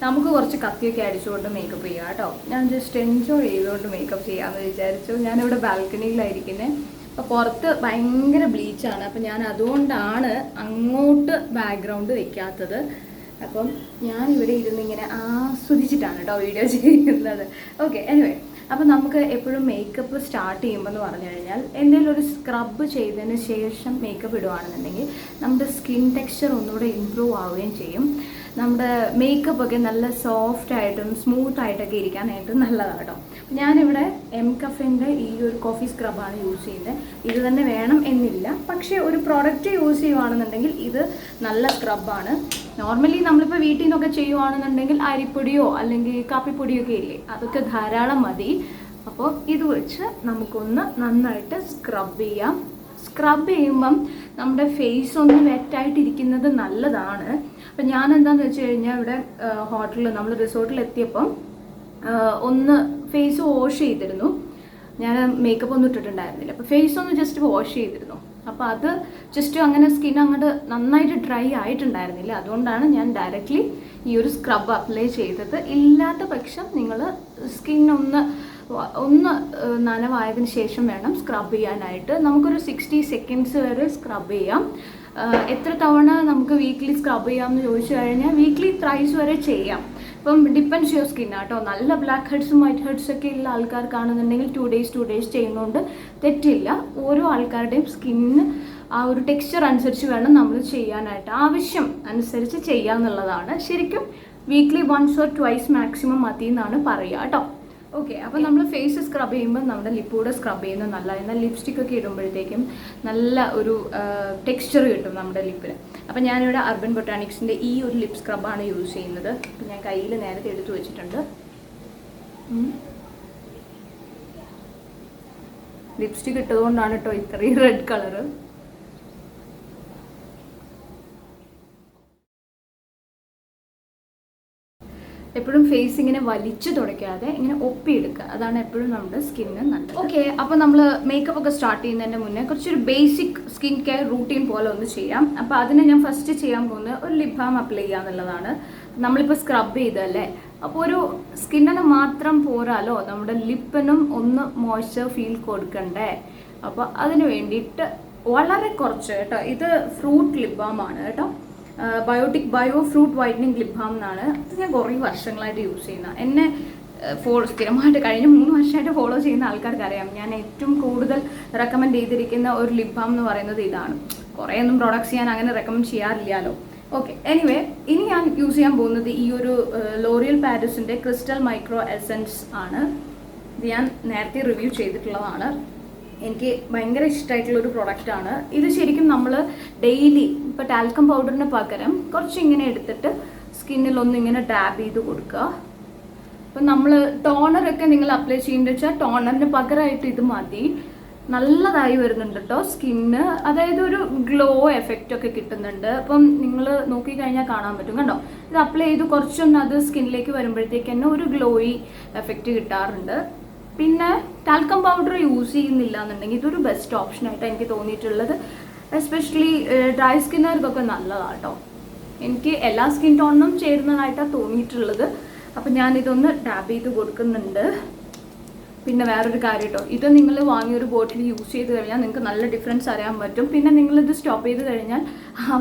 നമുക്ക് കുറച്ച് കത്തിയൊക്കെ അടിച്ചുകൊണ്ട് മേക്കപ്പ് ചെയ്യാം കേട്ടോ. ഞാൻ ജസ്റ്റ് എൻജോയ് ചെയ്തുകൊണ്ട് മേക്കപ്പ് ചെയ്യാമെന്ന് വിചാരിച്ചു. ഞാനിവിടെ ബാൽക്കണിയിലായിരിക്കുന്നത്. അപ്പോൾ പുറത്ത് ഭയങ്കര ബ്ലീച്ചാണ്. അപ്പം ഞാൻ അതുകൊണ്ടാണ് അങ്ങോട്ട് ബാക്ക്ഗ്രൗണ്ട് വെക്കാത്തത്. അപ്പം ഞാനിവിടെ ഇരുന്നിങ്ങനെ ആസ്വദിച്ചിട്ടാണ് കേട്ടോ വീഡിയോ ചെയ്യുന്നത്. ഓക്കെ, എനിവേ, അപ്പം നമുക്ക് എപ്പോഴും മേക്കപ്പ് സ്റ്റാർട്ട് ചെയ്യുമ്പോൾ എന്ന് പറഞ്ഞു കഴിഞ്ഞാൽ എന്തെങ്കിലും ഒരു സ്ക്രബ് ചെയ്തതിന് ശേഷം മേക്കപ്പ് ഇടുകയാണെന്നുണ്ടെങ്കിൽ നമ്മുടെ സ്കിൻ ടെക്സ്ചർ ഒന്നുകൂടെ ഇമ്പ്രൂവ് ആവുകയും ചെയ്യും. നമ്മുടെ മേക്കപ്പൊക്കെ നല്ല സോഫ്റ്റ് ആയിട്ടും സ്മൂത്ത് ആയിട്ടൊക്കെ ഇരിക്കാനായിട്ട് നല്ലതാണ് കേട്ടോ. ഞാനിവിടെ എം കഫിൻ്റെ ഈ ഒരു കോഫി സ്ക്രബാണ് യൂസ് ചെയ്യുന്നത്. ഇത് തന്നെ വേണം എന്നില്ല, പക്ഷേ ഒരു പ്രോഡക്റ്റ് യൂസ് ചെയ്യുകയാണെന്നുണ്ടെങ്കിൽ ഇത് നല്ല സ്ക്രബാണ്. നോർമലി നമ്മളിപ്പോൾ വീട്ടിൽ നിന്നൊക്കെ ചെയ്യുകയാണെന്നുണ്ടെങ്കിൽ അരിപ്പൊടിയോ അല്ലെങ്കിൽ കാപ്പിപ്പൊടിയൊക്കെ ഇല്ലേ, അതൊക്കെ ധാരാളം മതി. അപ്പോൾ ഇത് വെച്ച് നമുക്കൊന്ന് നന്നായിട്ട് സ്ക്രബ് ചെയ്യാം. സ്ക്രബ് ചെയ്യുമ്പം നമ്മുടെ ഫേസ് ഒന്ന് വെറ്റായിട്ടിരിക്കുന്നത് നല്ലതാണ്. അപ്പം ഞാൻ എന്താണെന്ന് വെച്ച് കഴിഞ്ഞാൽ ഇവിടെ ഹോട്ടലിൽ നമ്മൾ റിസോർട്ടിൽ എത്തിയപ്പം ഒന്ന് ഫേസ് വാഷ് ചെയ്തിരുന്നു. ഞാൻ മേക്കപ്പ് ഒന്നും ഇട്ടിട്ടുണ്ടായിരുന്നില്ല. അപ്പോൾ ഫേസ് ഒന്ന് ജസ്റ്റ് വാഷ് ചെയ്തിരുന്നു. അപ്പോൾ അത് ജസ്റ്റ് അങ്ങനെ സ്കിൻ അങ്ങോട്ട് നന്നായിട്ട് ഡ്രൈ ആയിട്ടുണ്ടായിരുന്നില്ല. അതുകൊണ്ടാണ് ഞാൻ ഡയറക്റ്റ്ലി ഈ ഒരു സ്ക്രബ് അപ്ലൈ ചെയ്തത്. ഇല്ലാത്ത പക്ഷം നിങ്ങൾ സ്കിൻ ഒന്ന് നനവായതിനു ശേഷം വേണം സ്ക്രബ് ചെയ്യാനായിട്ട്. നമുക്കൊരു 60 സെക്കൻഡ്സ് വരെ സ്ക്രബ് ചെയ്യാം. എത്ര തവണ നമുക്ക് വീക്ക്ലി സ്ക്രബ് ചെയ്യാമെന്ന് ചോദിച്ചു കഴിഞ്ഞാൽ വീക്ക്ലി ത്രൈസ് വരെ ചെയ്യാം. ഇപ്പം ഡിപ്പെൻഡ്സ് യുവർ സ്കിൻ ആട്ടോ. നല്ല ബ്ലാക്ക് ഹെഡ്സും വൈറ്റ് ഹെഡ്സും ഒക്കെ ഉള്ള ആൾക്കാർക്കാണെന്നുണ്ടെങ്കിൽ 2 ഡേയ്സ് ചെയ്യുന്നതുകൊണ്ട് തെറ്റില്ല. ഓരോ ആൾക്കാരുടെയും സ്കിന്നിന് ആ ഒരു ടെക്സ്ചർ അനുസരിച്ച് വേണം നമ്മൾ ചെയ്യാനായിട്ട്. ആവശ്യം അനുസരിച്ച് ചെയ്യാന്നുള്ളതാണ്. ശരിക്കും വീക്ക്ലി 1 or 2 മാക്സിമം മതി എന്നാണ് പറയുക കേട്ടോ. ഓക്കെ, അപ്പോൾ നമ്മൾ ഫേസ് സ്ക്രബ് ചെയ്യുമ്പോൾ നമ്മുടെ ലിപ്പൂടെ സ്ക്രബ് ചെയ്യുന്നത് നല്ല. എന്നാൽ ലിപ്സ്റ്റിക്കൊക്കെ ഇടുമ്പോഴത്തേക്കും നല്ല ഒരു ടെക്സ്ചർ കിട്ടും നമ്മുടെ ലിപ്പിന്. അപ്പോൾ ഞാനിവിടെ അർബൻ ബൊട്ടാനിക്സിൻ്റെ ഈ ഒരു ലിപ് സ്ക്രബാണ് യൂസ് ചെയ്യുന്നത്. അപ്പോൾ ഞാൻ കയ്യിൽ നേരത്തെ എടുത്തു വെച്ചിട്ടുണ്ട്. ലിപ്സ്റ്റിക് ഇട്ടതുകൊണ്ടാണ് കേട്ടോ ഇത്രയും റെഡ് കളറ്. എപ്പോഴും ഫേസ് ഇങ്ങനെ വലിച്ചു തുടയ്ക്കാതെ ഇങ്ങനെ ഒപ്പിയെടുക്കുക. അതാണ് എപ്പോഴും നമ്മുടെ സ്കിന്നിന് നല്ലത്. ഓക്കെ, അപ്പോൾ നമ്മൾ മേക്കപ്പ് ഒക്കെ സ്റ്റാർട്ട് ചെയ്യുന്നതിൻ്റെ മുന്നേ കുറച്ചൊരു ബേസിക് സ്കിൻ കെയർ റൂട്ടീൻ പോലെ ഒന്ന് ചെയ്യാം. അപ്പോൾ അതിന് ഞാൻ ഫസ്റ്റ് ചെയ്യാൻ പോകുന്നത് ഒരു ലിപ് ബാം അപ്ലൈ ചെയ്യുക എന്നുള്ളതാണ്. നമ്മളിപ്പോൾ സ്ക്രബ് ചെയ്തല്ലേ, അപ്പോൾ ഒരു സ്കിന്നിന് മാത്രം പോരാലോ, നമ്മുടെ ലിപ്പിനും ഒന്ന് മോയ്സ്ചർ ഫീൽ കൊടുക്കണ്ടേ. അപ്പോൾ അതിന് വേണ്ടിയിട്ട് വളരെ കുറച്ച് കേട്ടോ, ഇത് ഫ്രൂട്ട് ലിപ് ബാം ആണ് കേട്ടോ. Biotique bio fruit whitening lip balm എന്നാണ്. ഇത് ഞാൻ കുറേ വർഷങ്ങളായിട്ട് യൂസ് ചെയ്യുന്ന, എന്നെ സ്ഥിരമായിട്ട് കഴിഞ്ഞ 3 വർഷമായിട്ട് ഫോളോ ചെയ്യുന്ന ആൾക്കാർക്ക് അറിയാം. ഞാൻ ഏറ്റവും കൂടുതൽ റെക്കമെൻഡ് ചെയ്തിരിക്കുന്ന ഒരു ലിപ് ബാം എന്ന് പറയുന്നത് ഇതാണ്. കുറേയൊന്നും പ്രോഡക്ട്സ് ഞാൻ അങ്ങനെ റെക്കമെൻഡ് ചെയ്യാറില്ലല്ലോ. ഓക്കെ, എനിവേ, ഇനി ഞാൻ യൂസ് ചെയ്യാൻ പോകുന്നത് ഈ ഒരു ലോറിയൽ പാരിസിൻ്റെ ക്രിസ്റ്റൽ മൈക്രോ എസൻസ് ആണ്. ഇത് ഞാൻ നേരത്തെ റിവ്യൂ ചെയ്തിട്ടുള്ളതാണ്. എനിക്ക് ഭയങ്കര ഇഷ്ടമായിട്ടുള്ളൊരു പ്രൊഡക്റ്റാണ് ഇത്. ശരിക്കും നമ്മൾ ഡെയിലി ഇപ്പോൾ ടാൽക്കം പൗഡറിന് പകരം കുറച്ചിങ്ങനെ എടുത്തിട്ട് സ്കിന്നിലൊന്നിങ്ങനെ ഡാബ് ചെയ്ത് കൊടുക്കുക. അപ്പം നമ്മൾ ടോണറൊക്കെ നിങ്ങൾ അപ്ലൈ ചെയ്യുന്നത് വെച്ചാൽ ടോണറിന് പകരമായിട്ട് ഇത് മതി. നല്ലതായി വരുന്നുണ്ട് കേട്ടോ സ്കിന്ന്. അതായത് ഒരു ഗ്ലോ എഫക്റ്റ് ഒക്കെ കിട്ടുന്നുണ്ട്. അപ്പം നിങ്ങൾ നോക്കിക്കഴിഞ്ഞാൽ കാണാൻ പറ്റും കണ്ടോ. ഇത് അപ്ലൈ ചെയ്ത് കുറച്ചൊന്ന് അത് സ്കിന്നിലേക്ക് വരുമ്പോഴത്തേക്ക് തന്നെ ഒരു ഗ്ലോയി എഫക്റ്റ് കിട്ടാറുണ്ട്. പിന്നെ ടാൽക്കം പൗഡർ യൂസ് ചെയ്യുന്നില്ല എന്നുണ്ടെങ്കിൽ ഇതൊരു ബെസ്റ്റ് ഓപ്ഷനായിട്ടാണ് എനിക്ക് തോന്നിയിട്ടുള്ളത്. എസ്പെഷ്യലി ഡ്രൈ സ്കിന്നുകാർക്കൊക്കെ നല്ലതാണ് കേട്ടോ. എനിക്ക് എല്ലാ സ്കിൻ ടോണിനും ചേരുന്നതായിട്ടാണ് തോന്നിയിട്ടുള്ളത്. അപ്പം ഞാനിതൊന്ന് ഡാബ് ചെയ്ത് കൊടുക്കുന്നുണ്ട്. പിന്നെ വേറൊരു കാര്യം കേട്ടോ, ഇത് നിങ്ങൾ വാങ്ങിയൊരു ബോട്ടിൽ യൂസ് ചെയ്ത് കഴിഞ്ഞാൽ നിങ്ങൾക്ക് നല്ല ഡിഫറൻസ് അറിയാൻ പറ്റും. പിന്നെ നിങ്ങളിത് സ്റ്റോപ്പ് ചെയ്ത് കഴിഞ്ഞാൽ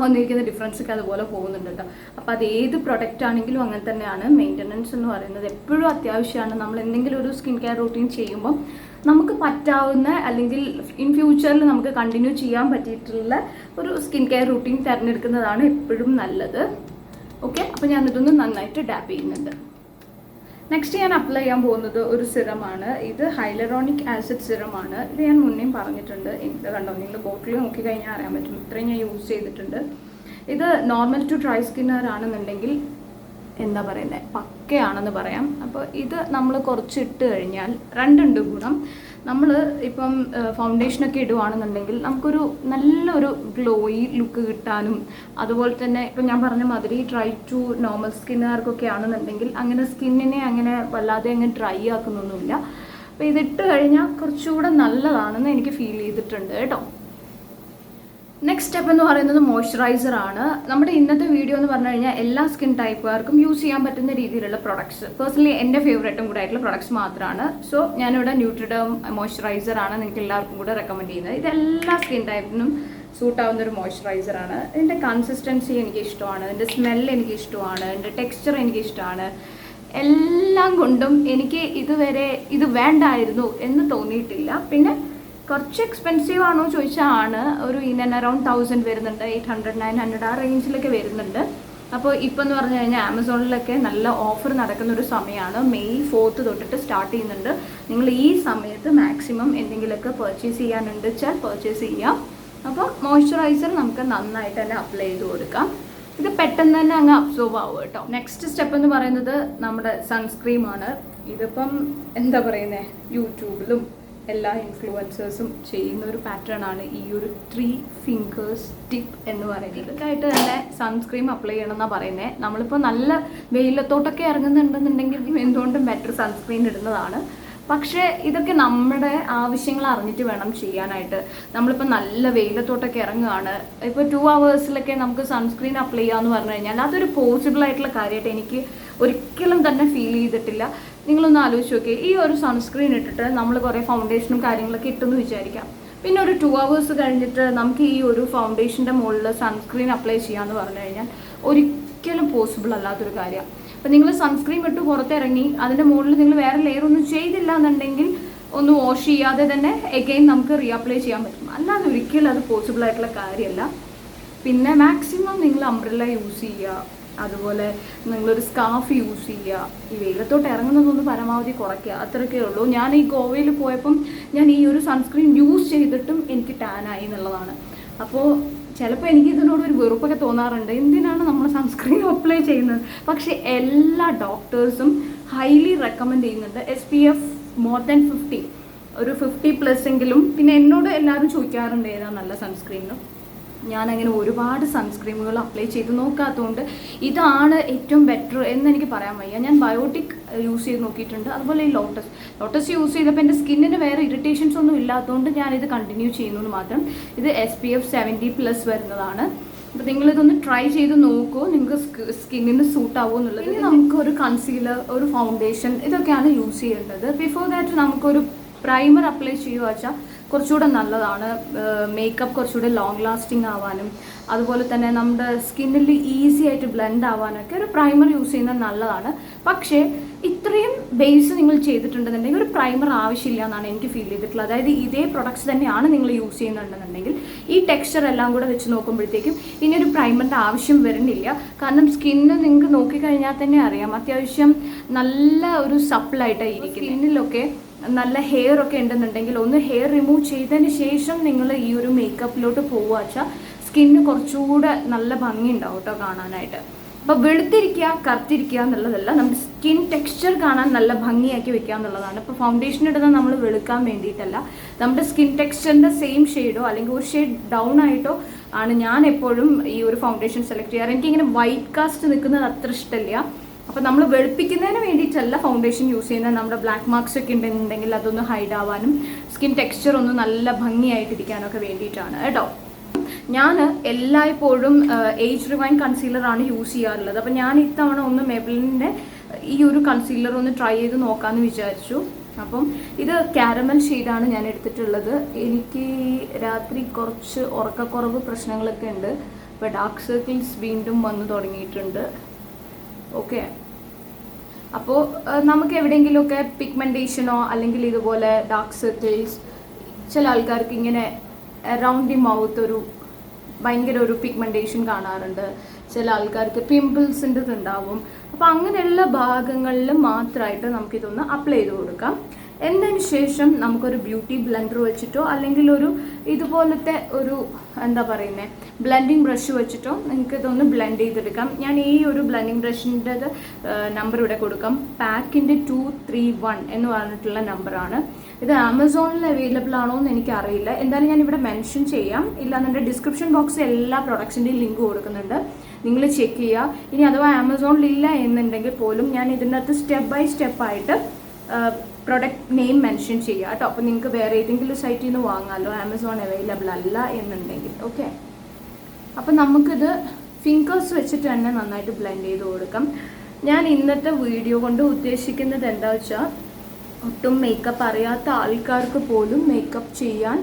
വന്നിരിക്കുന്ന ഡിഫറൻസ് ഒക്കെ അതുപോലെ പോകുന്നുണ്ട് കേട്ടോ. അപ്പോൾ അത് ഏത് പ്രൊഡക്റ്റ് ആണെങ്കിലും അങ്ങനെ തന്നെയാണ്. മെയിൻ്റനൻസ് എന്ന് പറയുന്നത് എപ്പോഴും അത്യാവശ്യമാണ്. നമ്മൾ എന്തെങ്കിലും ഒരു സ്കിൻ കെയർ റൂട്ടീൻ ചെയ്യുമ്പോൾ നമുക്ക് പറ്റാവുന്ന അല്ലെങ്കിൽ ഇൻ ഫ്യൂച്ചറിൽ നമുക്ക് കണ്ടിന്യൂ ചെയ്യാൻ പറ്റിയിട്ടുള്ള ഒരു സ്കിൻ കെയർ റൂട്ടീൻ തിരഞ്ഞെടുക്കുന്നതാണ് എപ്പോഴും നല്ലത്. ഓക്കെ, അപ്പോൾ ഞാനിതൊന്ന് നന്നായിട്ട് ഡാബ് ചെയ്യുന്നുണ്ട്. നെക്സ്റ്റ് ഞാൻ അപ്ലൈ ചെയ്യാൻ പോകുന്നത് ഒരു സിറമാണ്. ഇത് ഹൈലറോണിക് ആസിഡ് സിറമാണ്. ഇത് ഞാൻ മുന്നേ പറഞ്ഞിട്ടുണ്ട്. ഇത് കണ്ടോ, നിങ്ങൾ ബോട്ടിൽ നോക്കിക്കഴിഞ്ഞാൽ അറിയാൻ പറ്റും. ഇത്രയും ഞാൻ യൂസ് ചെയ്തിട്ടുണ്ട്. ഇത് നോർമൽ ടു ഡ്രൈ സ്കിന്നറാണെന്നുണ്ടെങ്കിൽ എന്താ പറയുന്നത്, പക്കയാണെന്ന് പറയാം. അപ്പോൾ ഇത് നമ്മൾ കുറച്ച് ഇട്ട് കഴിഞ്ഞാൽ രണ്ടുണ്ട് ഗുണം. നമ്മൾ ഇപ്പം ഫൗണ്ടേഷനൊക്കെ ഇടുകയാണെന്നുണ്ടെങ്കിൽ നമുക്കൊരു നല്ലൊരു ഗ്ലോയി ലുക്ക് കിട്ടാനും, അതുപോലെ തന്നെ ഇപ്പം ഞാൻ പറഞ്ഞ മാതിരി ഡ്രൈ ടു നോർമൽ സ്കിന്നുകാർക്കൊക്കെ ആണെന്നുണ്ടെങ്കിൽ അങ്ങനെ സ്കിന്നിനെ അങ്ങനെ വല്ലാതെ അങ്ങ് ഡ്രൈ ആക്കുന്നൊന്നുമില്ല. അപ്പോൾ ഇതിട്ട് കഴിഞ്ഞാൽ കുറച്ചുകൂടെ നല്ലതാണെന്ന് എനിക്ക് ഫീൽ ചെയ്തിട്ടുണ്ട് കേട്ടോ. നെക്സ്റ്റ് സ്റ്റെപ്പ് എന്ന് പറയുന്നത് മോയ്സ്ചറൈസർ ആണ്. നമ്മുടെ ഇന്നത്തെ വീഡിയോ എന്ന് പറഞ്ഞു കഴിഞ്ഞാൽ എല്ലാ സ്കിൻ ടൈപ്പുകാർക്കും യൂസ് ചെയ്യാൻ പറ്റുന്ന രീതിയിലുള്ള പ്രൊഡക്ട്സ്, പേഴ്സണലി എൻ്റെ ഫേവറേറ്റും കൂടെ ആയിട്ടുള്ള പ്രൊഡക്ട്സ് മാത്രമാണ്. സോ ഞാനിവിടെ ന്യൂട്രിഡേം മോയ്സ്ചറൈസർ ആണ് നിങ്ങൾക്ക് എല്ലാവർക്കും കൂടെ റെക്കമെൻഡ് ചെയ്യുന്നത്. ഇത് എല്ലാ സ്കിൻ ടൈപ്പിനും സൂട്ടാവുന്ന ഒരു മോയ്സ്ചറൈസർ ആണ്. ഇതിൻ്റെ കൺസിസ്റ്റൻസി എനിക്ക് ഇഷ്ടമാണ്, ഇതിൻ്റെ സ്മെല്ല് എനിക്ക് ഇഷ്ടമാണ്, ഇതിൻ്റെ ടെക്സ്ചർ എനിക്ക് ഇഷ്ടമാണ്. എല്ലാം കൊണ്ടും എനിക്ക് ഇതുവരെ ഇത് വേണ്ടായിരുന്നു എന്ന് തോന്നിയിട്ടില്ല. പിന്നെ കുറച്ച് എക്സ്പെൻസീവ് ആണോ ചോദിച്ചാൽ ആണ്. ഒരു ഇൻ ആൻഡ് അറൗണ്ട് 1000 വരുന്നുണ്ട്, 800 900 ആ റേഞ്ചിലൊക്കെ വരുന്നുണ്ട്. അപ്പോൾ ഇപ്പം എന്ന് പറഞ്ഞു കഴിഞ്ഞാൽ ആമസോണിലൊക്കെ നല്ല ഓഫർ നടക്കുന്ന ഒരു സമയമാണ്. മെയ് 4th തൊട്ടിട്ട് സ്റ്റാർട്ട് ചെയ്യുന്നുണ്ട്. നിങ്ങൾ ഈ സമയത്ത് മാക്സിമം എന്തെങ്കിലുമൊക്കെ പർച്ചേസ് ചെയ്യാനുണ്ട് വെച്ചാൽ പർച്ചേസ് ചെയ്യാം. അപ്പോൾ മോയ്സ്ചറൈസർ നമുക്ക് നന്നായിട്ട് തന്നെ അപ്ലൈ ചെയ്ത് കൊടുക്കാം. ഇത് പെട്ടെന്ന് തന്നെ അങ്ങ് അബ്സോർബ് ആവും കേട്ടോ. നെക്സ്റ്റ് സ്റ്റെപ്പ് എന്ന് പറയുന്നത് നമ്മുടെ സൺസ്ക്രീമാണ്. ഇതിപ്പം എന്താ പറയുന്നത്, യൂട്യൂബിലും എല്ലാ ഇൻഫ്ലുവൻസേഴ്സും ചെയ്യുന്ന ഒരു പാറ്റേൺ ആണ് ഈ ഒരു 3 ഫിംഗേഴ്സ് ടിപ്പ് എന്ന് പറയുന്നത്. ഇതൊക്കെയായിട്ട് തന്നെ സൺസ്ക്രീം അപ്ലൈ ചെയ്യണം എന്നാണ് പറയുന്നത്. നമ്മളിപ്പോൾ നല്ല വെയിലത്തോട്ടൊക്കെ ഇറങ്ങുന്നുണ്ടെന്നുണ്ടെങ്കിൽ എന്തുകൊണ്ടും ബെറ്റർ സൺസ്ക്രീൻ ഇടുന്നതാണ്. പക്ഷേ ഇതൊക്കെ നമ്മുടെ ആവശ്യങ്ങൾ അറിഞ്ഞിട്ട് വേണം ചെയ്യാനായിട്ട്. നമ്മളിപ്പോൾ നല്ല വെയിലത്തോട്ടൊക്കെ ഇറങ്ങുകയാണ്, ഇപ്പോൾ 2 hours നമുക്ക് സൺസ്ക്രീൻ അപ്ലൈ ചെയ്യാമെന്ന് പറഞ്ഞു കഴിഞ്ഞാൽ അതൊരു പോസിബിൾ ആയിട്ടുള്ള കാര്യമായിട്ട് എനിക്ക് ഒരിക്കലും തന്നെ ഫീൽ ചെയ്തിട്ടില്ല. നിങ്ങളൊന്ന് ആലോചിച്ച് നോക്കിയേ, ഈ ഒരു സൺസ്ക്രീൻ ഇട്ടിട്ട് നമ്മൾ കുറേ ഫൗണ്ടേഷനും കാര്യങ്ങളൊക്കെ ഇട്ടെന്ന് വിചാരിക്കാം. പിന്നെ ഒരു 2 hours കഴിഞ്ഞിട്ട് നമുക്ക് ഈ ഒരു ഫൗണ്ടേഷൻ്റെ മുകളിൽ സൺസ്ക്രീൻ അപ്ലൈ ചെയ്യാമെന്ന് പറഞ്ഞു കഴിഞ്ഞാൽ ഒരിക്കലും പോസിബിൾ അല്ലാത്തൊരു കാര്യമാണ്. അപ്പം നിങ്ങൾ സൺസ്ക്രീൻ ഇട്ട് പുറത്തിറങ്ങി അതിൻ്റെ മുകളിൽ നിങ്ങൾ വേറെ ലെയർ ഒന്നും ചെയ്തില്ല എന്നുണ്ടെങ്കിൽ ഒന്ന് വാഷ് ചെയ്യാതെ തന്നെ എഗെയിൻ നമുക്ക് റീഅപ്ലൈ ചെയ്യാൻ പറ്റും. അല്ലാതെ ഒരിക്കലും അത് പോസിബിൾ ആയിട്ടുള്ള കാര്യമല്ല. പിന്നെ മാക്സിമം നിങ്ങൾ അംബ്രല്ല യൂസ് ചെയ്യുക, അതുപോലെ നിങ്ങളൊരു സ്കാർഫ് യൂസ് ചെയ്യുക. ഈ വെയിലത്തോട്ട് ഇറങ്ങുന്നതൊന്ന് പരമാവധി കുറയ്ക്കുക, അത്രയൊക്കെ ഉള്ളൂ. ഞാൻ ഈ ഗോവയിൽ പോയപ്പം ഞാൻ ഈ ഒരു സൺസ്ക്രീൻ യൂസ് ചെയ്തിട്ടും എനിക്ക് ടാനായി എന്നുള്ളതാണ്. അപ്പോൾ ചിലപ്പോൾ എനിക്ക് ഇതിനോടൊരു വെറുപ്പൊക്കെ തോന്നാറുണ്ട്, എന്തിനാണ് നമ്മൾ സൺസ്ക്രീൻ അപ്ലൈ ചെയ്യുന്നത്. പക്ഷേ എല്ലാ ഡോക്ടേഴ്സും ഹൈലി റെക്കമെൻഡ് ചെയ്യുന്നുണ്ട് SPF മോർ ദാൻ 50, ഒരു 50+ എങ്കിലും. പിന്നെ എന്നോട് എല്ലാവരും ചോദിക്കാറുണ്ട് ഏതാ നല്ല സൺസ്ക്രീനും. ഞാനങ്ങനെ ഒരുപാട് സൺസ്ക്രീമുകൾ അപ്ലൈ ചെയ്ത് നോക്കാത്തതുകൊണ്ട് ഇതാണ് ഏറ്റവും ബെറ്റർ എന്നെനിക്ക് പറയാൻ വയ്യ. ഞാൻ ബയോട്ടിക് യൂസ് ചെയ്ത് നോക്കിയിട്ടുണ്ട്, അതുപോലെ ഈ ലോട്ടസ് യൂസ് ചെയ്തപ്പോൾ എൻ്റെ സ്കിന്നിന് വേറെ ഇറിറ്റേഷൻസ് ഒന്നും ഇല്ലാത്തതുകൊണ്ട് ഞാനിത് കണ്ടിന്യൂ ചെയ്യുന്നത് മാത്രം. ഇത് SPF 70+ വരുന്നതാണ്. അപ്പോൾ നിങ്ങളിതൊന്ന് ട്രൈ ചെയ്ത് നോക്കൂ, നിങ്ങൾക്ക് സ്കിന്നിന് സൂട്ട് ആവുമോ എന്നുള്ളത്. ഇനി നമുക്കൊരു കൺസീലർ, ഒരു ഫൗണ്ടേഷൻ, ഇതൊക്കെയാണ് യൂസ് ചെയ്യേണ്ടത്. ബിഫോർ ദാറ്റ് നമുക്കൊരു പ്രൈമർ അപ്ലൈ ചെയ്യുക വെച്ചാൽ കുറച്ചുകൂടെ നല്ലതാണ്. മേക്കപ്പ് കുറച്ചുകൂടെ ലോങ് ലാസ്റ്റിംഗ് ആവാനും അതുപോലെ തന്നെ നമ്മുടെ സ്കിന്നിൽ ഈസി ആയിട്ട് ബ്ലെൻഡ് ആവാനൊക്കെ ഒരു പ്രൈമർ യൂസ് ചെയ്യുന്നത് നല്ലതാണ്. പക്ഷേ ഇത്രയും ബേസ് നിങ്ങൾ ചെയ്തിട്ടുണ്ടെന്നുണ്ടെങ്കിൽ ഒരു പ്രൈമർ ആവശ്യമില്ല എന്നാണ് എനിക്ക് ഫീൽ ചെയ്തിട്ടുള്ളത്. അതായത് ഇതേ പ്രൊഡക്ട്സ് തന്നെയാണ് നിങ്ങൾ യൂസ് ചെയ്യുന്നുണ്ടെന്നുണ്ടെങ്കിൽ ഈ ടെക്സ്ചർ എല്ലാം കൂടെ വെച്ച് നോക്കുമ്പോഴത്തേക്കും ഇനി ഒരു പ്രൈമറിൻ്റെ ആവശ്യം വരുന്നില്ല. കാരണം സ്കിന്ന് നിങ്ങൾക്ക് നോക്കിക്കഴിഞ്ഞാൽ തന്നെ അറിയാം അത്യാവശ്യം നല്ല ഒരു സപ്പിളായിട്ടായിരിക്കും. സ്കിന്നിലൊക്കെ നല്ല ഹെയർ ഒക്കെ ഉണ്ടെന്നുണ്ടെങ്കിൽ ഒന്ന് ഹെയർ റിമൂവ് ചെയ്തതിന് ശേഷം നിങ്ങൾ ഈ ഒരു മേക്കപ്പിലോട്ട് പോവുക വെച്ചാൽ സ്കിന്ന് കുറച്ചുകൂടെ നല്ല ഭംഗി ഉണ്ടാവും കേട്ടോ കാണാനായിട്ട്. അപ്പോൾ വെളുത്തിരിക്കുക കറുത്തിരിക്കുക എന്നുള്ളതല്ല, നമ്മുടെ സ്കിൻ ടെക്സ്ചർ കാണാൻ നല്ല ഭംഗിയാക്കി വെക്കുക എന്നുള്ളതാണ്. ഇപ്പോൾ ഫൗണ്ടേഷൻ ഇടുന്നത് നമ്മൾ വെളുക്കാൻ വേണ്ടിയിട്ടല്ല, നമ്മുടെ സ്കിൻ ടെക്സ്ചറിൻ്റെ സെയിം ഷെയ്ഡോ അല്ലെങ്കിൽ ഒരു ഷെയ്ഡ് ഡൗൺ ആയിട്ടോ ആണ് ഞാൻ എപ്പോഴും ഈ ഒരു ഫൗണ്ടേഷൻ സെലക്ട് ചെയ്യാറ്. എനിക്കിങ്ങനെ വൈറ്റ് കാസ്റ്റ് നിൽക്കുന്നത് അത്ര ഇഷ്ടമില്ല. അപ്പോൾ നമ്മൾ വെളുപ്പിക്കുന്നതിന് വേണ്ടിയിട്ടല്ല ഫൗണ്ടേഷൻ യൂസ് ചെയ്യുന്നത്. നമ്മുടെ ബ്ലാക്ക് മാർക്സ് ഒക്കെ ഉണ്ടെന്നുണ്ടെങ്കിൽ അതൊന്ന് ഹൈഡ് ആവാനും സ്കിൻ ടെക്സ്ചർ ഒന്ന് നല്ല ഭംഗിയായിട്ടിരിക്കാനൊക്കെ വേണ്ടിയിട്ടാണ് കേട്ടോ. ഞാൻ എല്ലായ്പ്പോഴും ഏജ് റിവൈൻ കൺസീലറാണ് യൂസ് ചെയ്യാറുള്ളത്. അപ്പോൾ ഞാൻ ഇത്തവണ ഒന്ന് മെബിലിൻ്റെ ഈ ഒരു കൺസീലർ ഒന്ന് ട്രൈ ചെയ്ത് നോക്കാമെന്ന് വിചാരിച്ചു. അപ്പം ഇത് കാരമൽ ഷെയ്ഡാണ് ഞാൻ എടുത്തിട്ടുള്ളത്. എനിക്ക് രാത്രി കുറച്ച് ഉറക്കക്കുറവ് പ്രശ്നങ്ങളൊക്കെ ഉണ്ട്. അപ്പോൾ ഡാർക്ക് സർക്കിൾസ് വീണ്ടും വന്നു തുടങ്ങിയിട്ടുണ്ട്. ഓക്കെ, അപ്പോൾ നമുക്ക് എവിടെയെങ്കിലുമൊക്കെ പിഗ്മെൻറ്റേഷനോ അല്ലെങ്കിൽ ഇതുപോലെ ഡാർക്ക് സർക്കിൾസ്, ചില ആൾക്കാർക്ക് ഇങ്ങനെ അറൗണ്ട് ദി മൗത്ത് ഒരു ഭയങ്കര ഒരു പിഗ്മെൻറ്റേഷൻ കാണാറുണ്ട്, ചില ആൾക്കാർക്ക് പിമ്പിൾസിൻ്റെ ഇതുണ്ടാവും. അപ്പോൾ അങ്ങനെയുള്ള ഭാഗങ്ങളിൽ മാത്രമായിട്ട് നമുക്കിതൊന്ന് അപ്ലൈ ചെയ്ത് കൊടുക്കാം. എന്നതിന് ശേഷം നമുക്കൊരു ബ്യൂട്ടി ബ്ലെൻഡർ വെച്ചിട്ടോ അല്ലെങ്കിൽ ഒരു ഇതുപോലത്തെ ഒരു എന്താ പറയുന്നത് ബ്ലെൻഡിങ് ബ്രഷ് വെച്ചിട്ടോ നിങ്ങൾക്ക് ഇതൊന്ന് ബ്ലെൻഡ് ചെയ്തെടുക്കാം. ഞാൻ ഈ ഒരു ബ്ലെൻഡിങ് ബ്രഷിൻ്റെ നമ്പർ ഇവിടെ കൊടുക്കാം. പാക്കിൻ്റെ 231 എന്ന് പറഞ്ഞിട്ടുള്ള നമ്പറാണ്. ഇത് ആമസോണിൽ അവൈലബിൾ ആണോ എന്ന് എനിക്കറിയില്ല. എന്തായാലും ഞാൻ ഇവിടെ മെൻഷൻ ചെയ്യാം. ഇല്ലാന്നുണ്ടെങ്കിൽ ഡിസ്ക്രിപ്ഷൻ ബോക്സിൽ എല്ലാ പ്രൊഡക്ട്സിൻ്റെയും ലിങ്ക് കൊടുക്കുന്നുണ്ട്, നിങ്ങൾ ചെക്ക് ചെയ്യുക. ഇനി അഥവാ ആമസോണിലില്ല എന്നുണ്ടെങ്കിൽ പോലും ഞാൻ ഇതിനകത്ത് സ്റ്റെപ്പ് ബൈ സ്റ്റെപ്പായിട്ട് പ്രൊഡക്റ്റ് നെയിം മെൻഷൻ ചെയ്യുക കേട്ടോ. അപ്പോൾ നിങ്ങൾക്ക് വേറെ ഏതെങ്കിലും സൈറ്റിൽ നിന്ന് വാങ്ങാമല്ലോ, ആമസോൺ അവൈലബിൾ അല്ല എന്നുണ്ടെങ്കിൽ. ഓക്കെ, അപ്പം നമുക്കിത് ഫിംഗേഴ്സ് വെച്ചിട്ട് തന്നെ നന്നായിട്ട് ബ്ലെൻഡ് ചെയ്ത് കൊടുക്കാം. ഞാൻ ഇന്നത്തെ വീഡിയോ കൊണ്ട് ഉദ്ദേശിക്കുന്നത് എന്താ വെച്ചാൽ, ഒട്ടും മേക്കപ്പ് അറിയാത്ത ആൾക്കാർക്ക് പോലും മേക്കപ്പ് ചെയ്യാൻ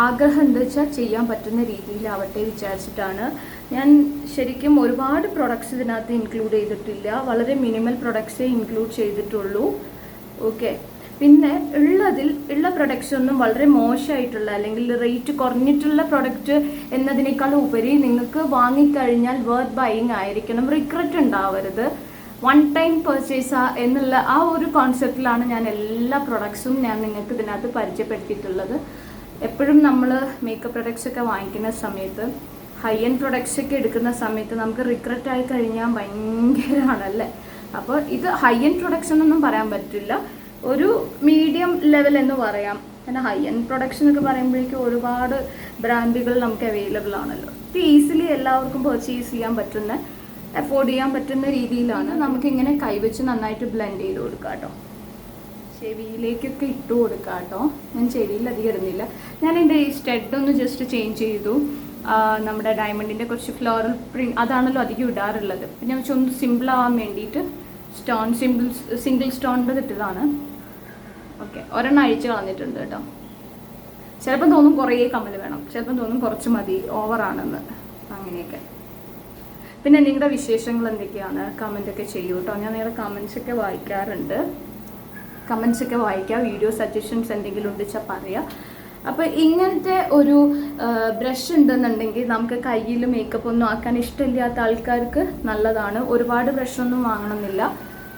ആഗ്രഹം എന്താ വെച്ചാൽ ചെയ്യാൻ പറ്റുന്ന രീതിയിലാവട്ടെ വിചാരിച്ചിട്ടാണ്. ഞാൻ ശരിക്കും ഒരുപാട് പ്രൊഡക്ട്സ് ഇതിനകത്ത് ഇൻക്ലൂഡ് ചെയ്തിട്ടില്ല, വളരെ മിനിമൽ പ്രൊഡക്ട്സേ ഇൻക്ലൂഡ് ചെയ്തിട്ടുള്ളൂ. ഓക്കെ, പിന്നെ ഉള്ള പ്രൊഡക്ട്സ് ഒന്നും വളരെ മോശമായിട്ടുള്ള അല്ലെങ്കിൽ റേറ്റ് കുറഞ്ഞിട്ടുള്ള പ്രൊഡക്റ്റ് എന്നതിനേക്കാൾ ഉപരി നിങ്ങൾക്ക് വാങ്ങിക്കഴിഞ്ഞാൽ വർത്ത് ബൈയിങ് ആയിരിക്കണം, റിഗ്രറ്റ് ഉണ്ടാവരുത്, വൺ ടൈം പർച്ചേസാ എന്നുള്ള ആ ഒരു കോൺസെപ്റ്റിലാണ് ഞാൻ എല്ലാ പ്രൊഡക്ട്സും ഞാൻ നിങ്ങൾക്ക് ഇതിനകത്ത് പരിചയപ്പെടുത്തിയിട്ടുള്ളത്. എപ്പോഴും നമ്മൾ മേക്കപ്പ് പ്രൊഡക്ട്സ് ഒക്കെ വാങ്ങിക്കുന്ന സമയത്ത്, ഹൈ എൻഡ് പ്രൊഡക്ട്സ് ഒക്കെ എടുക്കുന്ന സമയത്ത് നമുക്ക് റിഗ്രറ്റ് ആയി കഴിഞ്ഞാൽ ഭയങ്കരമാണല്ലേ. അപ്പോൾ ഇത് ഹൈ എൻഡ് പ്രൊഡക്ട്സ് എന്നൊന്നും പറയാൻ പറ്റില്ല, ഒരു മീഡിയം ലെവൽ എന്ന് പറയാം. പിന്നെ ഹൈ എൻഡ് പ്രൊഡക്ട്സ് എന്നൊക്കെ പറയുമ്പോഴേക്കും ഒരുപാട് ബ്രാൻഡുകൾ നമുക്ക് അവൈലബിൾ ആണല്ലോ. ഇത് ഈസിലി എല്ലാവർക്കും പർച്ചേസ് ചെയ്യാൻ പറ്റുന്ന, അഫോർഡ് ചെയ്യാൻ പറ്റുന്ന രീതിയിലാണ്. നമുക്കിങ്ങനെ കൈവച്ച് നന്നായിട്ട് ബ്ലെൻഡ് ചെയ്ത് കൊടുക്കാം കേട്ടോ. ചെവിയിലേക്കൊക്കെ ഇട്ട് കൊടുക്കാം കേട്ടോ. ഞാൻ ചെവിയിൽ അധികം ഇടുന്നില്ല. ഞാൻ എൻ്റെ ഈ സ്റ്റഡ് ഒന്ന് ജസ്റ്റ് ചേഞ്ച് ചെയ്തു. നമ്മുടെ ഡയമണ്ടിൻ്റെ കുറച്ച് ഫ്ലോറൽ പ്രിന്റ് അതാണല്ലോ അധികം ഇടാറുള്ളത്. പിന്നെ ഞാൻ ഒന്ന് സിമ്പിൾ ആവാൻ വേണ്ടിയിട്ട് സിംഗിൾ സ്റ്റോണിൻ്റെ ഇട്ടതാണ്. ഓക്കെ, ഒരെണ്ണം അഴിച്ച് കളഞ്ഞിട്ടുണ്ട് കേട്ടോ. ചിലപ്പം തോന്നും കുറേ കമ്മൽ വേണം, ചിലപ്പം തോന്നും കുറച്ച് മതി, ഓവറാണെന്ന്, അങ്ങനെയൊക്കെ. പിന്നെ നിങ്ങളുടെ വിശേഷങ്ങൾ എന്തൊക്കെയാണ് കമൻറ്റൊക്കെ ചെയ്യൂ കേട്ടോ. ഞാൻ നിങ്ങളുടെ കമൻസൊക്കെ വായിക്കാറുണ്ട്. കമൻസൊക്കെ വായിക്കുക, വീഡിയോ സജഷൻസ് എന്തെങ്കിലും ഉണ്ടെച്ചാൽ പറയുക. അപ്പോൾ ഇങ്ങനത്തെ ഒരു ബ്രഷ് ഉണ്ടെന്നുണ്ടെങ്കിൽ നമുക്ക് കയ്യിൽ മേക്കപ്പ് ഒന്നും ആക്കാൻ ഇഷ്ടമില്ലാത്ത ആൾക്കാർക്ക് നല്ലതാണ്. ഒരുപാട് ബ്രഷൊന്നും വാങ്ങണമെന്നില്ല,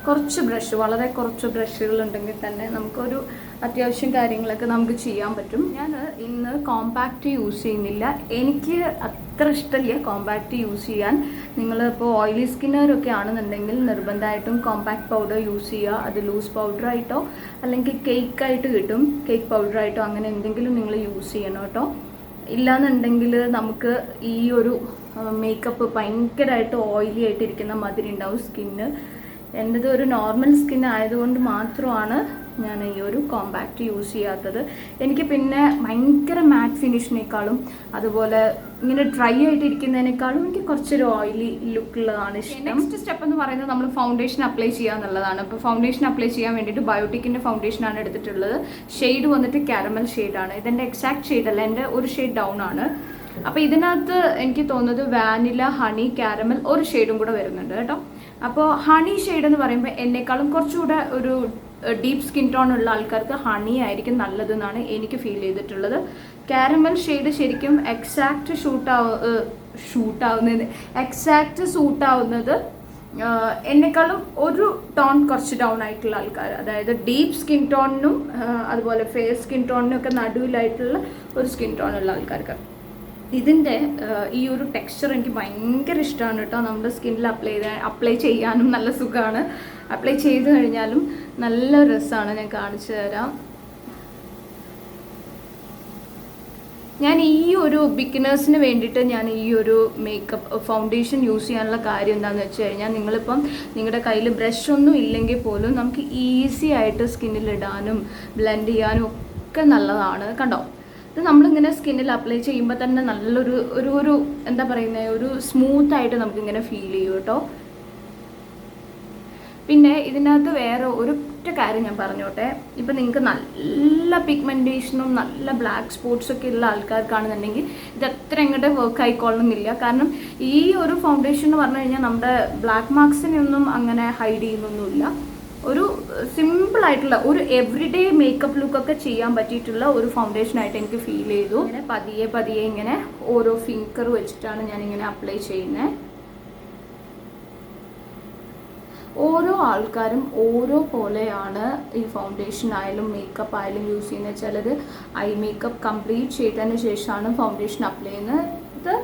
കുറച്ച് ബ്രഷ്, വളരെ കുറച്ച് ബ്രഷുകൾ ഉണ്ടെങ്കിൽ തന്നെ നമുക്കൊരു അത്യാവശ്യം കാര്യങ്ങളൊക്കെ നമുക്ക് ചെയ്യാൻ പറ്റും. ഞാൻ ഇന്ന് കോമ്പാക്റ്റ് യൂസ് ചെയ്യുന്നില്ല, എനിക്ക് അത്ര ഇഷ്ടമില്ല കോമ്പാക്റ്റ് യൂസ് ചെയ്യാൻ. നിങ്ങളിപ്പോൾ ഓയിലി സ്കിന്നറൊക്കെ ആണെന്നുണ്ടെങ്കിൽ നിർബന്ധമായിട്ടും കോമ്പാക്റ്റ് പൗഡർ യൂസ് ചെയ്യുക. അത് ലൂസ് പൗഡറായിട്ടോ അല്ലെങ്കിൽ കേക്കായിട്ട് കിട്ടും, കേക്ക് പൗഡറായിട്ടോ അങ്ങനെ എന്തെങ്കിലും നിങ്ങൾ യൂസ് ചെയ്യണം കേട്ടോ. ഇല്ലയെന്നുണ്ടെങ്കിൽ നമുക്ക് ഈ ഒരു മേക്കപ്പ് ഭയങ്കരമായിട്ട് ഓയിലി ആയിട്ടിരിക്കുന്ന മാതിരി ഉണ്ടാവും സ്കിന്ന്. എൻ്റെത് ഒരു നോർമൽ സ്കിൻ ആയതുകൊണ്ട് മാത്രമാണ് ഞാൻ ഈ ഒരു കോമ്പാക്റ്റ് യൂസ് ചെയ്യാത്തത്. എനിക്ക് പിന്നെ ഭയങ്കര മാറ്റ് ഫിനിഷിനേക്കാളും അതുപോലെ ഇങ്ങനെ ഡ്രൈ ആയിട്ടിരിക്കുന്നതിനേക്കാളും എനിക്ക് കുറച്ചൊരു ഓയിലി ലുക്കുള്ളതാണ് ഇഷ്ടം. നെക്സ്റ്റ് സ്റ്റെപ്പ് എന്ന് പറയുന്നത് നമ്മൾ ഫൗണ്ടേഷൻ അപ്ലൈ ചെയ്യുക എന്നുള്ളതാണ്. അപ്പോൾ ഫൗണ്ടേഷൻ അപ്ലൈ ചെയ്യാൻ വേണ്ടിയിട്ട് ബയോട്ടിക്കിൻ്റെ ഫൗണ്ടേഷനാണ് എടുത്തിട്ടുള്ളത്. ഷെയ്ഡ് വന്നിട്ട് കാരമൽ ഷെയ്ഡാണ്. ഇതെൻ്റെ എക്സാക്ട് ഷെയ്ഡല്ല, എൻ്റെ ഒരു ഷെയ്ഡ് ഡൗൺ ആണ്. അപ്പോൾ ഇതിനകത്ത് എനിക്ക് തോന്നുന്നത് വാനില, ഹണി, കാരമൽ ഒരു ഷെയ്ഡും കൂടെ വരുന്നുണ്ട് കേട്ടോ. അപ്പോൾ ഹണി ഷെയ്ഡ് എന്ന് പറയുമ്പോൾ എന്നെക്കാളും കുറച്ചുകൂടെ ഒരു ഡീപ്പ് സ്കിൻ ടോൺ ഉള്ള ആൾക്കാർക്ക് ഹണി ആയിരിക്കും നല്ലതെന്നാണ് എനിക്ക് ഫീൽ ചെയ്തിട്ടുള്ളത്. കാരമൽ ഷെയ്ഡ് ശരിക്കും എക്സാക്റ്റ് സൂട്ടാവുന്നത് എന്നെക്കാളും ഒരു ടോൺ കുറച്ച് ഡൗൺ ആയിട്ടുള്ള ആൾക്കാർ, അതായത് ഡീപ്പ് സ്കിൻ ടോണിനും അതുപോലെ ഫെയർ സ്കിൻ ടോണിനും ഒക്കെ നടുവിലായിട്ടുള്ള ഒരു സ്കിൻ ടോൺ ഉള്ള ആൾക്കാർക്ക് ഇതിൻ്റെ ഈ ഒരു ടെക്സ്ചർ എനിക്ക് ഭയങ്കര ഇഷ്ടമാണ് കേട്ടോ. നമ്മുടെ സ്കിന്നിൽ അപ്ലൈ ചെയ്യാനും നല്ല സുഖമാണ്, അപ്ലൈ ചെയ്ത് കഴിഞ്ഞാലും നല്ല രസമാണ്. ഞാൻ കാണിച്ചു തരാം. ഞാൻ ഈ ഒരു ബിഗിനേഴ്സിന് വേണ്ടിയിട്ട് ഞാൻ ഈ ഒരു മേക്കപ്പ് ഫൗണ്ടേഷൻ യൂസ് ചെയ്യാനുള്ള കാര്യം എന്താണെന്ന് വെച്ച് കഴിഞ്ഞാൽ, നിങ്ങളിപ്പം നിങ്ങളുടെ കയ്യിൽ ബ്രഷ് ഒന്നും ഇല്ലെങ്കിൽ പോലും നമുക്ക് ഈസി ആയിട്ട് സ്കിന്നിൽ ഇടാനും ബ്ലെൻഡ് ചെയ്യാനും ഒക്കെ നല്ലതാണ്. കണ്ടോ, ഇത് നമ്മളിങ്ങനെ സ്കിന്നിൽ അപ്ലൈ ചെയ്യുമ്പോൾ തന്നെ നല്ലൊരു ഒരു എന്താ പറയുന്നത്, ഒരു സ്മൂത്തായിട്ട് നമുക്കിങ്ങനെ ഫീൽ ചെയ്യും കേട്ടോ. പിന്നെ ഇതിനകത്ത് വേറെ ഒരൊറ്റ കാര്യം ഞാൻ പറഞ്ഞോട്ടെ. ഇപ്പം നിങ്ങൾക്ക് നല്ല പിഗ്മെൻറ്റേഷനും നല്ല ബ്ലാക്ക് സ്പോട്ട്സൊക്കെ ഉള്ള ആൾക്കാർക്കാണെന്നുണ്ടെങ്കിൽ ഇത് അത്ര ഇങ്ങോട്ട് വർക്ക് ആയിക്കൊള്ളണമെന്നില്ല. കാരണം ഈ ഒരു ഫൗണ്ടേഷൻ എന്ന് പറഞ്ഞു കഴിഞ്ഞാൽ നമ്മുടെ ബ്ലാക്ക് മാർക്സിനെയൊന്നും അങ്ങനെ ഹൈഡ് ചെയ്യുന്നൊന്നുമില്ല. ഒരു സിമ്പിളായിട്ടുള്ള ഒരു എവറിഡേ മേക്കപ്പ് ലുക്കൊക്കെ ചെയ്യാൻ പറ്റിയിട്ടുള്ള ഒരു ഫൗണ്ടേഷനായിട്ട് എനിക്ക് ഫീൽ ചെയ്തു. ഇങ്ങനെ പതിയെ ഇങ്ങനെ ഓരോ ഫിംഗർ വെച്ചിട്ടാണ് ഞാനിങ്ങനെ അപ്ലൈ ചെയ്യുന്നത്. ഓരോ ആൾക്കാരും ഓരോ പോലെയാണ് ഈ ഫൗണ്ടേഷൻ ആയാലും മേക്കപ്പ് ആയാലും യൂസ് ചെയ്യുന്നത്. ചിലത് ഐ മേക്കപ്പ് കംപ്ലീറ്റ് ചെയ്തതിന് ശേഷമാണ് ഫൗണ്ടേഷൻ അപ്ലൈ ചെയ്യുന്നത്. ഇത്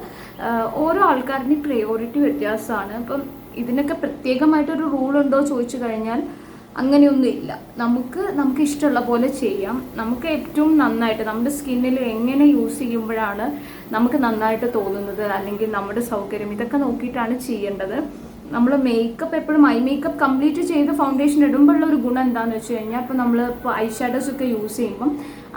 ഓരോ ആൾക്കാരുടെയും പ്രയോറിറ്റി വ്യത്യാസമാണ്. അപ്പം ഇതിനൊക്കെ പ്രത്യേകമായിട്ടൊരു റൂളുണ്ടോ ചോദിച്ചു കഴിഞ്ഞാൽ അങ്ങനെയൊന്നും ഇല്ല. നമുക്ക് ഇഷ്ടമുള്ള പോലെ ചെയ്യാം. നമുക്ക് ഏറ്റവും നന്നായിട്ട് നമ്മുടെ സ്കിന്നിൽ എങ്ങനെ യൂസ് ചെയ്യുമ്പോഴാണ് നമുക്ക് നന്നായിട്ട് തോന്നുന്നത്, അല്ലെങ്കിൽ നമ്മുടെ സൗകര്യം, ഇതൊക്കെ നോക്കിയിട്ടാണ് ചെയ്യേണ്ടത്. നമ്മൾ മേക്കപ്പ് എപ്പോഴും ഐ മേക്കപ്പ് കംപ്ലീറ്റ് ചെയ്ത് ഫൗണ്ടേഷൻ ഇടുമ്പോഴുള്ള ഒരു ഗുണം എന്താണെന്ന് വെച്ച് കഴിഞ്ഞാൽ ഇപ്പോൾ നമ്മൾ ഇപ്പോൾ ഐ ഷാഡോസ് ഒക്കെ യൂസ് ചെയ്യുമ്പം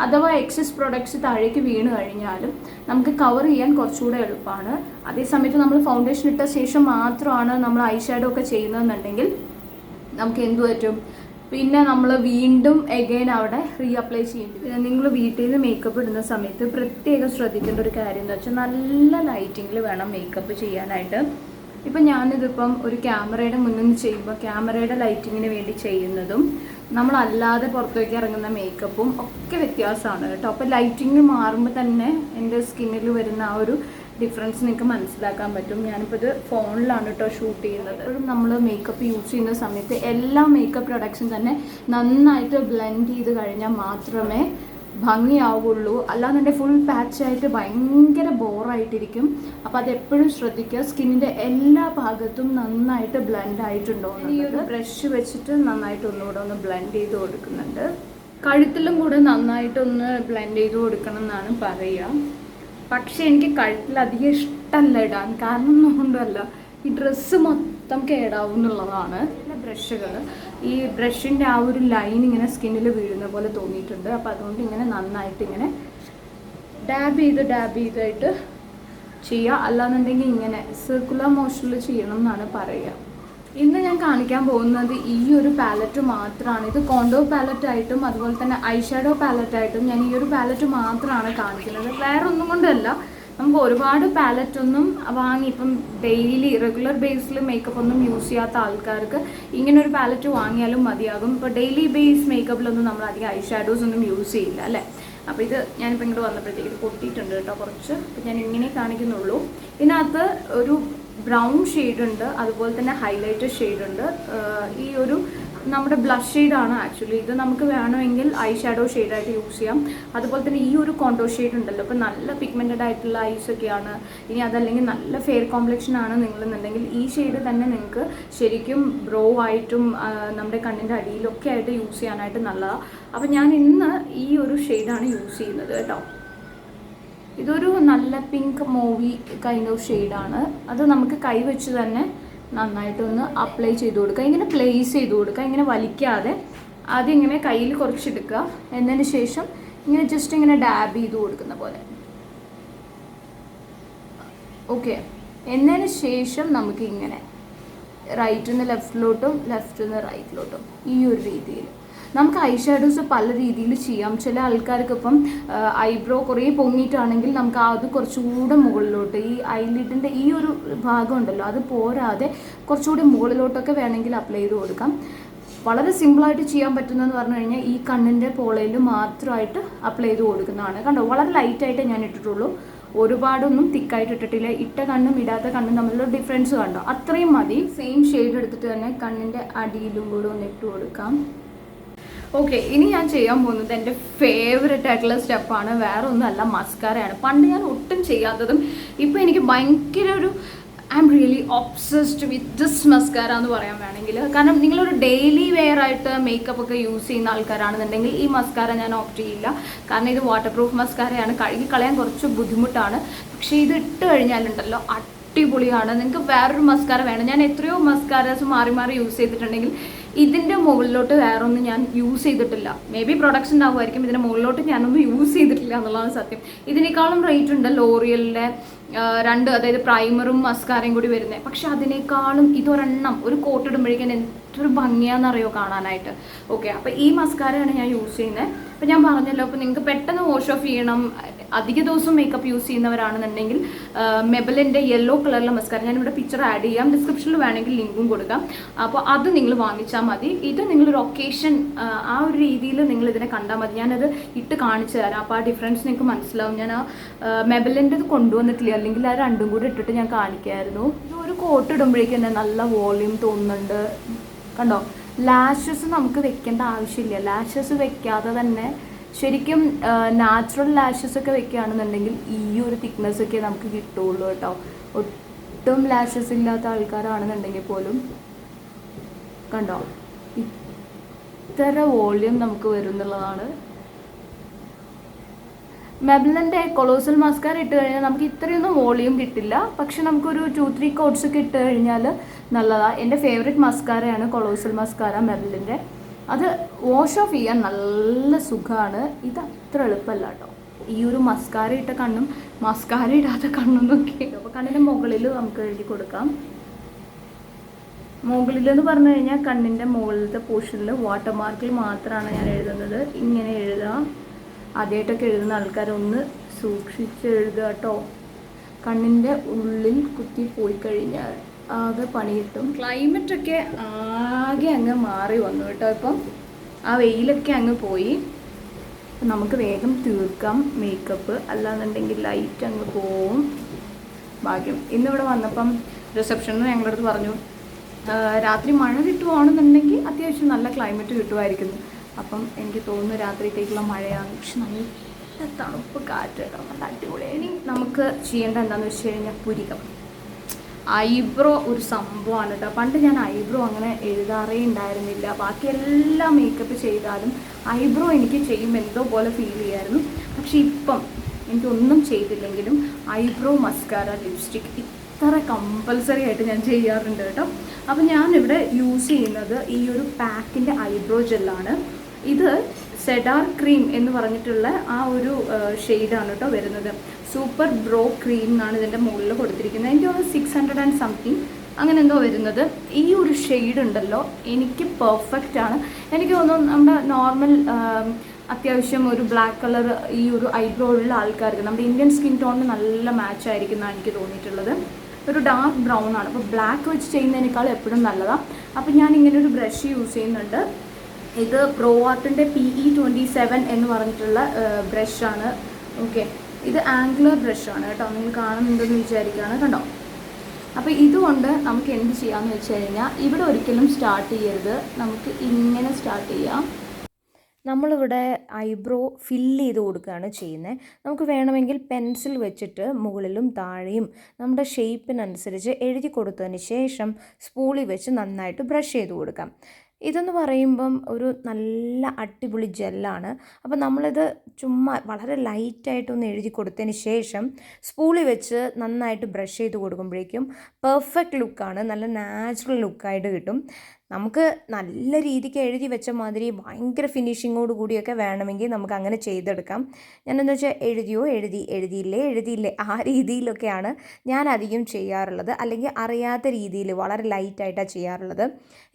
അഥവാ എക്സസ് പ്രൊഡക്ട്സ് താഴേക്ക് വീണ് കഴിഞ്ഞാലും നമുക്ക് കവർ ചെയ്യാൻ കുറച്ചുകൂടെ എളുപ്പമാണ്. അതേസമയത്ത് നമ്മൾ ഫൗണ്ടേഷൻ ഇട്ട ശേഷം മാത്രമാണ് നമ്മൾ ഐ ഷാഡോ ഒക്കെ ചെയ്യുന്നതെന്നുണ്ടെങ്കിൽ നമുക്ക് എന്ത് പറ്റും, പിന്നെ നമ്മൾ വീണ്ടും എഗെയിൻ അവിടെ റീഅപ്ലൈ ചെയ്യും. പിന്നെ നിങ്ങൾ വീട്ടിൽ നിന്ന് മേക്കപ്പ് ഇടുന്ന സമയത്ത് പ്രത്യേകം ശ്രദ്ധിക്കേണ്ട ഒരു കാര്യം എന്ന് വെച്ചാൽ നല്ല ലൈറ്റിങ്ങിൽ വേണം മേക്കപ്പ് ചെയ്യാനായിട്ട്. ഇപ്പം ഞാനിതിപ്പം ഒരു ക്യാമറയുടെ മുന്നിൽ നിന്ന് ചെയ്യുമ്പോൾ ക്യാമറയുടെ ലൈറ്റിങ്ങിന് വേണ്ടി ചെയ്യുന്നതും നമ്മളല്ലാതെ പുറത്തേക്ക് ഇറങ്ങുന്ന മേക്കപ്പും ഒക്കെ വ്യത്യാസമാണ് കേട്ടോ. അപ്പോൾ ലൈറ്റിങ് മാറുമ്പോൾ തന്നെ എൻ്റെ സ്കിന്നിൽ വരുന്ന ആ ഒരു ഡിഫറൻസ് നിങ്ങൾക്ക് മനസ്സിലാക്കാൻ പറ്റും. ഞാനിപ്പോൾ ഇത് ഫോണിലാണ് കേട്ടോ ഷൂട്ട് ചെയ്യുന്നത്. എപ്പോഴും നമ്മൾ മേക്കപ്പ് യൂസ് ചെയ്യുന്ന സമയത്ത് എല്ലാ മേക്കപ്പ് പ്രൊഡക്ട്സും തന്നെ നന്നായിട്ട് ബ്ലെൻഡ് ചെയ്ത് കഴിഞ്ഞാൽ മാത്രമേ ഭംഗിയാവുള്ളൂ. അല്ലാന്നുണ്ടെങ്കിൽ ഫുൾ പാച്ചായിട്ട് ഭയങ്കര ബോറായിട്ടിരിക്കും. അപ്പോൾ അതെപ്പോഴും ശ്രദ്ധിക്കുക, സ്കിന്നിൻ്റെ എല്ലാ ഭാഗത്തും നന്നായിട്ട് ബ്ലെൻഡ് ആയിട്ടുണ്ടോ. ഈ ഒരു ബ്രഷ് വെച്ചിട്ട് നന്നായിട്ട് ഒന്നുകൂടെ ഒന്ന് ബ്ലെൻഡ് ചെയ്ത് കൊടുക്കുന്നുണ്ട്. കഴുത്തിലും കൂടെ നന്നായിട്ടൊന്ന് ബ്ലെൻഡ് ചെയ്ത് കൊടുക്കണം എന്നാണ് പറയുക. പക്ഷെ എനിക്ക് കഴുത്തിൽ അധികം ഇഷ്ടമല്ല ഇടാൻ. കാരണം ഒന്നുകൊണ്ടല്ല, ഈ ഡ്രസ്സ് മൊത്തം കേടാവും എന്നുള്ളതാണ്. പിന്നെ ബ്രഷുകൾ, ഈ ബ്രഷിൻ്റെ ആ ഒരു ലൈൻ ഇങ്ങനെ സ്കിന്നിൽ വീഴുന്ന പോലെ തോന്നിയിട്ടുണ്ട്. അപ്പോൾ അതുകൊണ്ട് ഇങ്ങനെ നന്നായിട്ട് ഇങ്ങനെ ഡാബ് ചെയ്തായിട്ട് ചെയ്യുക. അല്ലാന്നുണ്ടെങ്കിൽ ഇങ്ങനെ സർക്കുലർ മോഷനിൽ ചെയ്യണം എന്നാണ് പറയുക. ഇന്ന് ഞാൻ കാണിക്കാൻ പോകുന്നത് ഈ ഒരു പാലറ്റ് മാത്രമാണ്. ഇത് കോണ്ടോ പാലറ്റായിട്ടും അതുപോലെ തന്നെ ഐ ഷാഡോ പാലറ്റായിട്ടും ഞാൻ ഈ ഒരു പാലറ്റ് മാത്രമാണ് കാണിക്കുന്നത്. വേറെ ഒന്നും കൊണ്ടല്ല, നമുക്ക് ഒരുപാട് പാലറ്റ് ഒന്നും വാങ്ങി ഇപ്പം ഡെയിലി റെഗുലർ ബേസിൽ മേക്കപ്പ് ഒന്നും യൂസ് ചെയ്യാത്ത ആൾക്കാർക്ക് ഇങ്ങനൊരു പാലറ്റ് വാങ്ങിയാലും മതിയാകും. ഇപ്പോൾ ഡെയിലി ബേസ് മേക്കപ്പിലൊന്നും നമ്മൾ അധികം ഐ ഷാഡോസ് ഒന്നും യൂസ് ചെയ്യില്ല അല്ലേ. അപ്പോൾ ഇത് ഞാനിപ്പോൾ ഇങ്ങോട്ട് വന്നപ്പോഴത്തേക്ക് ഇത് പൊട്ടിയിട്ടുണ്ട് കേട്ടോ കുറച്ച്. അപ്പോൾ ഞാൻ ഇങ്ങനെ കാണിക്കുന്നുള്ളൂ. ഇതിനകത്ത് ഒരു ബ്രൗൺ ഷെയ്ഡുണ്ട്, അതുപോലെ തന്നെ ഹൈലൈറ്റർ ഷെയ്ഡുണ്ട്. ഈ ഒരു നമ്മുടെ ബ്ലഷ് ഷെയ്ഡാണ് ആക്ച്വലി. ഇത് നമുക്ക് വേണമെങ്കിൽ ഐ ഷാഡോ ഷെയ്ഡായിട്ട് യൂസ് ചെയ്യാം. അതുപോലെ തന്നെ ഈ ഒരു കോണ്ടോ ഷെയ്ഡ് ഉണ്ടല്ലോ, ഇപ്പോൾ നല്ല പിഗ്മെൻറ്റഡ് ആയിട്ടുള്ള ഐസൊക്കെയാണ്, ഇനി അതല്ലെങ്കിൽ നല്ല ഫെയർ കോംപ്ലക്ഷൻ ആണ് നിങ്ങളെന്നുണ്ടെങ്കിൽ ഈ ഷെയ്ഡ് തന്നെ നിങ്ങൾക്ക് ശരിക്കും ബ്രോ ആയിട്ടും നമ്മുടെ കണ്ണിൻ്റെ അടിയിലൊക്കെ ആയിട്ട് യൂസ് ചെയ്യാനായിട്ട് നല്ലതാണ്. അപ്പോൾ ഞാൻ ഇന്ന് ഈ ഒരു ഷെയ്ഡാണ് യൂസ് ചെയ്യുന്നത് കേട്ടോ. ഇതൊരു നല്ല പിങ്ക് മൂവി കൈൻഡ് ഓഫ് ഷെയ്ഡാണ്. അത് നമുക്ക് കൈ വെച്ച് തന്നെ നന്നായിട്ടൊന്ന് അപ്ലൈ ചെയ്ത് കൊടുക്കുക. ഇങ്ങനെ പ്ലേസ് ചെയ്ത് കൊടുക്കുക, ഇങ്ങനെ വലിക്കാതെ ആദ്യം ഇങ്ങനെ കയ്യിൽ കുറച്ചെടുക്കുക. എന്നതിന് ശേഷം ഇങ്ങനെ ജസ്റ്റ് ഇങ്ങനെ ഡാബ് ചെയ്ത് കൊടുക്കുന്ന പോലെ. ഓക്കെ, എന്നതിന് ശേഷം നമുക്ക് ഇങ്ങനെ റൈറ്റിൽ നിന്ന് ലെഫ്റ്റിലോട്ടും ലെഫ്റ്റിൽ നിന്ന് റൈറ്റിലോട്ടും ഈ ഒരു രീതിയിൽ നമുക്ക് ഐ ഷാഡോസ് പല രീതിയിൽ ചെയ്യാം. ചില ആൾക്കാർക്ക് ഇപ്പം ഐബ്രോ കുറേ പൊങ്ങിയിട്ടാണെങ്കിൽ നമുക്ക് അത് കുറച്ചുകൂടെ മുകളിലോട്ട് ഈ ഐലിഡിൻ്റെ ഈ ഒരു ഭാഗം ഉണ്ടല്ലോ അത് പോരാതെ കുറച്ചുകൂടി മുകളിലോട്ടൊക്കെ വേണമെങ്കിൽ അപ്ലൈ ചെയ്ത് കൊടുക്കാം. വളരെ സിമ്പിളായിട്ട് ചെയ്യാൻ പറ്റുന്നതെന്ന് പറഞ്ഞു കഴിഞ്ഞാൽ ഈ കണ്ണിൻ്റെ പോളയിൽ മാത്രമായിട്ട് അപ്ലൈ ചെയ്ത് കൊടുക്കുന്നതാണ്. കണ്ടോ, വളരെ ലൈറ്റായിട്ടേ ഞാൻ ഇട്ടിട്ടുള്ളൂ, ഒരുപാടൊന്നും തിക്കായിട്ട് ഇട്ടിട്ടില്ല. ഇട്ട കണ്ണും ഇടാത്ത കണ്ണും തമ്മിലുള്ള ഡിഫറൻസ് കണ്ടോ, അത്രയും മതി. സെയിം ഷെയ്ഡ് എടുത്തിട്ട് തന്നെ കണ്ണിൻ്റെ അടിയിലും കൂടെ ഒന്ന് ഇട്ട് കൊടുക്കാം. ഓക്കെ, ഇനി ഞാൻ ചെയ്യാൻ പോകുന്നത് എൻ്റെ ഫേവററ്റ് ആയിട്ടുള്ള സ്റ്റെപ്പാണ്. വേറെ ഒന്നുമല്ല, മസ്കാരയാണ്. പണ്ട് ഞാൻ ഒട്ടും ചെയ്യാത്തതും ഇപ്പോൾ എനിക്ക് ഭയങ്കര ഒരു I am really obsessed with this mascara എന്ന് പറയാൻ വേണമെങ്കിൽ. കാരണം നിങ്ങളൊരു ഡെയിലി വെയർ ആയിട്ട് മേക്കപ്പ് ഒക്കെ യൂസ് ചെയ്യുന്ന ആൾക്കാരാണെന്നുണ്ടെങ്കിൽ ഈ മസ്കാര ഞാൻ ഓപ്റ്റ് ചെയ്യില്ല. കാരണം ഇത് വാട്ടർ പ്രൂഫ് മസ്കാരയാണ്, കഴുകി കളയാൻ കുറച്ച് ബുദ്ധിമുട്ടാണ്. പക്ഷേ ഇത് ഇട്ട് കഴിഞ്ഞാലുണ്ടല്ലോ അടിപൊളിയാണ്. നിങ്ങൾക്ക് വേറൊരു മസ്കാര വേണം. ഞാൻ എത്രയോ മസ്കാരാസ് മാറി യൂസ് ചെയ്തിട്ടുണ്ടെങ്കിൽ ഇതിൻ്റെ മുകളിലോട്ട് വേറൊന്നും ഞാൻ യൂസ് ചെയ്തിട്ടില്ല. മേ ബി പ്രൊഡക്ട്സ് ഉണ്ടാവുമായിരിക്കും, ഇതിൻ്റെ മുകളിലോട്ട് ഞാനൊന്നും യൂസ് ചെയ്തിട്ടില്ല എന്നുള്ളതാണ് സത്യം. ഇതിനേക്കാളും റേറ്റ് ഉണ്ട് ലോറിയലിൻ്റെ രണ്ട്, അതായത് പ്രൈമറും മസ്കാരയും കൂടി വരുന്നത്. പക്ഷെ അതിനേക്കാളും ഇതൊരെണ്ണം ഒരു കോട്ട് ഇടുമ്പോഴേക്കും എന്തൊരു ഭംഗിയാണെന്നറിയോ കാണാനായിട്ട്. ഓക്കെ, അപ്പോൾ ഈ മസ്കാരയാണ് ഞാൻ യൂസ് ചെയ്യുന്നത്. അപ്പോൾ ഞാൻ പറഞ്ഞല്ലോ, അപ്പോൾ നിങ്ങൾക്ക് പെട്ടെന്ന് വാഷ് ഓഫ് ചെയ്യണം, അധിക ദിവസം മേക്കപ്പ് യൂസ് ചെയ്യുന്നവരാണെന്നുണ്ടെങ്കിൽ മെബലിൻ്റെ യെല്ലോ കളറിലെ മസ്കാര ഞാനിവിടെ പിക്ചർ ആഡ് ചെയ്യാം, ഡിസ്ക്രിപ്ഷനിൽ വേണമെങ്കിൽ ലിങ്കും കൊടുക്കാം. അപ്പോൾ അത് നിങ്ങൾ വാങ്ങിച്ചാൽ മതി. ഇത് നിങ്ങളൊരു ഒക്കേഷൻ ആ ഒരു രീതിയിൽ നിങ്ങൾ ഇതിനെ കണ്ടാൽ മതി. ഞാനത് ഇട്ട് കാണിച്ചു തരാം, അപ്പോൾ ആ ഡിഫറൻസ് നിങ്ങൾക്ക് മനസ്സിലാവും. ഞാൻ ആ മെബലിൻ്റെ ഇത് കൊണ്ടുവന്നിട്ടില്ല, അല്ലെങ്കിൽ ആ രണ്ടും കൂടി ഇട്ടിട്ട് ഞാൻ കാണിക്കായിരുന്നു. ഇത് ഒരു കോട്ട് ഇടുമ്പോഴേക്കും തന്നെ നല്ല വോളിയം തോന്നുന്നുണ്ട്. കണ്ടോ, ലാഷസ് നമുക്ക് വെക്കേണ്ട ആവശ്യമില്ല. ലാഷസ് വെക്കാതെ തന്നെ ശരിക്കും നാച്ചുറൽ ലാഷസ് ഒക്കെ വെക്കുകയാണെന്നുണ്ടെങ്കിൽ ഈ ഒരു തിക്നെസ് ഒക്കെ നമുക്ക് കിട്ടുള്ളൂ കേട്ടോ. ഒട്ടും ലാഷസ് ഇല്ലാത്ത ആൾക്കാരാണെന്നുണ്ടെങ്കിൽ പോലും കണ്ടോ ഇത്ര വോളിയം നമുക്ക് വരും എന്നുള്ളതാണ്. മെബ്ലിൻ്റെ കൊളോസൽ മസ്കാര ഇട്ട് കഴിഞ്ഞാൽ നമുക്ക് ഇത്രയൊന്നും വോളിയം കിട്ടില്ല. പക്ഷെ നമുക്കൊരു 2-3 കോട്ട്സ് ഒക്കെ ഇട്ട് കഴിഞ്ഞാൽ നല്ലതാണ്. എൻ്റെ ഫേവറേറ്റ് മസ്കാരയാണ് കൊളോസൽ മസ്കാര മെബിലിൻ്റെ. അത് വാഷ് ഓഫ് ചെയ്യാൻ നല്ല സുഖമാണ്. ഇത് അത്ര എളുപ്പമല്ല കേട്ടോ. ഈ ഒരു മസ്കാര ഇട്ട കണ്ണും മസ്കാര ഇടാത്ത കണ്ണും നോക്കി. അപ്പോൾ കണ്ണിൻ്റെ മുകളിൽ നമുക്ക് എഴുതി കൊടുക്കാം. മുകളിലെന്ന് പറഞ്ഞു കഴിഞ്ഞാൽ കണ്ണിൻ്റെ മുകളിലത്തെ പോർഷനിൽ വാട്ടർമാർക്കിൽ മാത്രമാണ് ഞാൻ എഴുതുന്നത്. ഇങ്ങനെ എഴുതാം. ആദ്യമായിട്ടൊക്കെ എഴുതുന്ന ആൾക്കാരൊന്ന് സൂക്ഷിച്ച് എഴുതുക കേട്ടോ. കണ്ണിൻ്റെ ഉള്ളിൽ കുത്തി പോയി കഴിഞ്ഞാൽ ആകെ പണി കിട്ടും. ക്ലൈമറ്റൊക്കെ ആകെ അങ്ങ് മാറി വന്നു കേട്ടോ. ഇപ്പം ആ വെയിലൊക്കെ അങ്ങ് പോയി. നമുക്ക് വേഗം തീർക്കാം മേക്കപ്പ്, അല്ലാന്നുണ്ടെങ്കിൽ ലൈറ്റ് അങ്ങ് പോവും. ഭാഗ്യം ഇന്നിവിടെ വന്നപ്പം റിസപ്ഷനിൽ ഞങ്ങളുടെ അടുത്ത് പറഞ്ഞു രാത്രി മഴ കിട്ടുവാണെന്നുണ്ടെങ്കിൽ അത്യാവശ്യം നല്ല ക്ലൈമറ്റ് കിട്ടുമായിരിക്കുന്നു. അപ്പം എനിക്ക് തോന്നുന്നു രാത്രിയിലേക്കുള്ള മഴയാണ്. പക്ഷെ നല്ല തണുപ്പ് കാറ്റ് കേട്ടോ, നല്ല അടിപൊളി. ഇനി നമുക്ക് ചെയ്യേണ്ട എന്താണെന്ന് വെച്ച് കഴിഞ്ഞാൽ പുരികം. ഐബ്രോ ഒരു സംഭവമാണ് കേട്ടോ. പണ്ട് ഞാൻ ഐബ്രോ അങ്ങനെ എഴുതാറേ ഉണ്ടായിരുന്നില്ല. ബാക്കി എല്ലാ മേക്കപ്പ് ചെയ്താലും ഐബ്രോ എനിക്ക് ചെയ്യുമ്പോൾ എന്തോ പോലെ ഫീൽ ചെയ്യായിരുന്നു. പക്ഷെ ഇപ്പം എനിക്കൊന്നും ചെയ്തില്ലെങ്കിലും ഐബ്രോ, മസ്കാര, ലിപ്സ്റ്റിക് ഇത്ര കമ്പൽസറി ആയിട്ട് ഞാൻ ചെയ്യാറുണ്ട് കേട്ടോ. അപ്പം ഞാനിവിടെ യൂസ് ചെയ്യുന്നത് ഈ ഒരു പാക്കിൻ്റെ ഐബ്രോ ജെല്ലാണ്. ഇത് സെഡാർ ക്രീം എന്ന് പറഞ്ഞിട്ടുള്ള ആ ഒരു ഷെയ്ഡാണ് കേട്ടോ വരുന്നത്. സൂപ്പർ ബ്രോ ക്രീം എന്നാണ് ഇതിൻ്റെ മുകളിൽ കൊടുത്തിരിക്കുന്നത്. എനിക്ക് തോന്നുന്നു 600 and something അങ്ങനെ എന്തോ വരുന്നത്. ഈ ഒരു ഷെയ്ഡ് ഉണ്ടല്ലോ എനിക്ക് പെർഫെക്റ്റ് ആണ്. എനിക്ക് തോന്നുന്നു നമ്മുടെ നോർമൽ അത്യാവശ്യം ഒരു ബ്ലാക്ക് കളർ ഈ ഒരു ഐബ്രോ ഉള്ള ആൾക്കാർക്ക് നമ്മുടെ ഇന്ത്യൻ സ്കിൻ ടോണിന് നല്ല മാച്ച് ആയിരിക്കും എന്നാണ് എനിക്ക് തോന്നിയിട്ടുള്ളത്. ഒരു ഡാർക്ക് ബ്രൗൺ ആണ്. അപ്പോൾ ബ്ലാക്ക് വെച്ച് ചെയ്യുന്നതിനേക്കാൾ എപ്പോഴും നല്ലതാണ്. അപ്പോൾ ഞാൻ ഇങ്ങനെ ഒരു ബ്രഷ് യൂസ് ചെയ്യുന്നുണ്ട്. ഇത് പ്രോ ആർട്ടിൻ്റെ PE27 എന്ന് പറഞ്ഞിട്ടുള്ള ബ്രഷാണ്. ഓക്കെ, ഇത് ആംഗുലർ ബ്രഷാണ് കേട്ടോ. നിങ്ങൾ കാണുന്നുണ്ടെന്ന് വിചാരിക്കുകയാണ്, കണ്ടോ. അപ്പോൾ ഇതുകൊണ്ട് നമുക്ക് എന്ത് ചെയ്യാമെന്ന് വെച്ച് കഴിഞ്ഞാൽ ഇവിടെ ഒരിക്കലും സ്റ്റാർട്ട് ചെയ്യരുത്. നമുക്ക് ഇങ്ങനെ സ്റ്റാർട്ട് ചെയ്യാം. നമ്മളിവിടെ ഐബ്രോ ഫില്ല് ചെയ്ത് കൊടുക്കുകയാണ് ചെയ്യുന്നത്. നമുക്ക് വേണമെങ്കിൽ പെൻസിൽ വെച്ചിട്ട് മുകളിലും താഴെയും നമ്മുടെ ഷേപ്പിനനുസരിച്ച് എഴുതി കൊടുത്തതിന് ശേഷം സ്പൂളി വെച്ച് നന്നായിട്ട് ബ്രഷ് ചെയ്ത് കൊടുക്കാം. ഇതെന്ന് പറയുമ്പം ഒരു നല്ല അടിപൊളി ജെല്ലാണ്. അപ്പോൾ നമ്മളിത് ചുമ്മാ വളരെ ലൈറ്റായിട്ടൊന്ന് എഴുതി കൊടുത്തതിന് ശേഷം സ്പൂളി വെച്ച് നന്നായിട്ട് ബ്രഷ് ചെയ്ത് കൊടുക്കുമ്പോഴേക്കും പെർഫെക്റ്റ് ലുക്കാണ്, നല്ല നാച്ചുറൽ ലുക്കായിട്ട് കിട്ടും. നമുക്ക് നല്ല രീതിക്ക് എഴുതി വെച്ച മാതിരി ഭയങ്കര ഫിനിഷിങ്ങോട് കൂടിയൊക്കെ വേണമെങ്കിൽ നമുക്ക് അങ്ങനെ ചെയ്തെടുക്കാം. ഞാനെന്ന് വെച്ചാൽ എഴുതിയില്ലേ ആ രീതിയിലൊക്കെയാണ് ഞാൻ അധികം ചെയ്യാറുള്ളത്. അല്ലെങ്കിൽ അറിയാത്ത രീതിയിൽ വളരെ ലൈറ്റായിട്ടാണ് ചെയ്യാറുള്ളത്.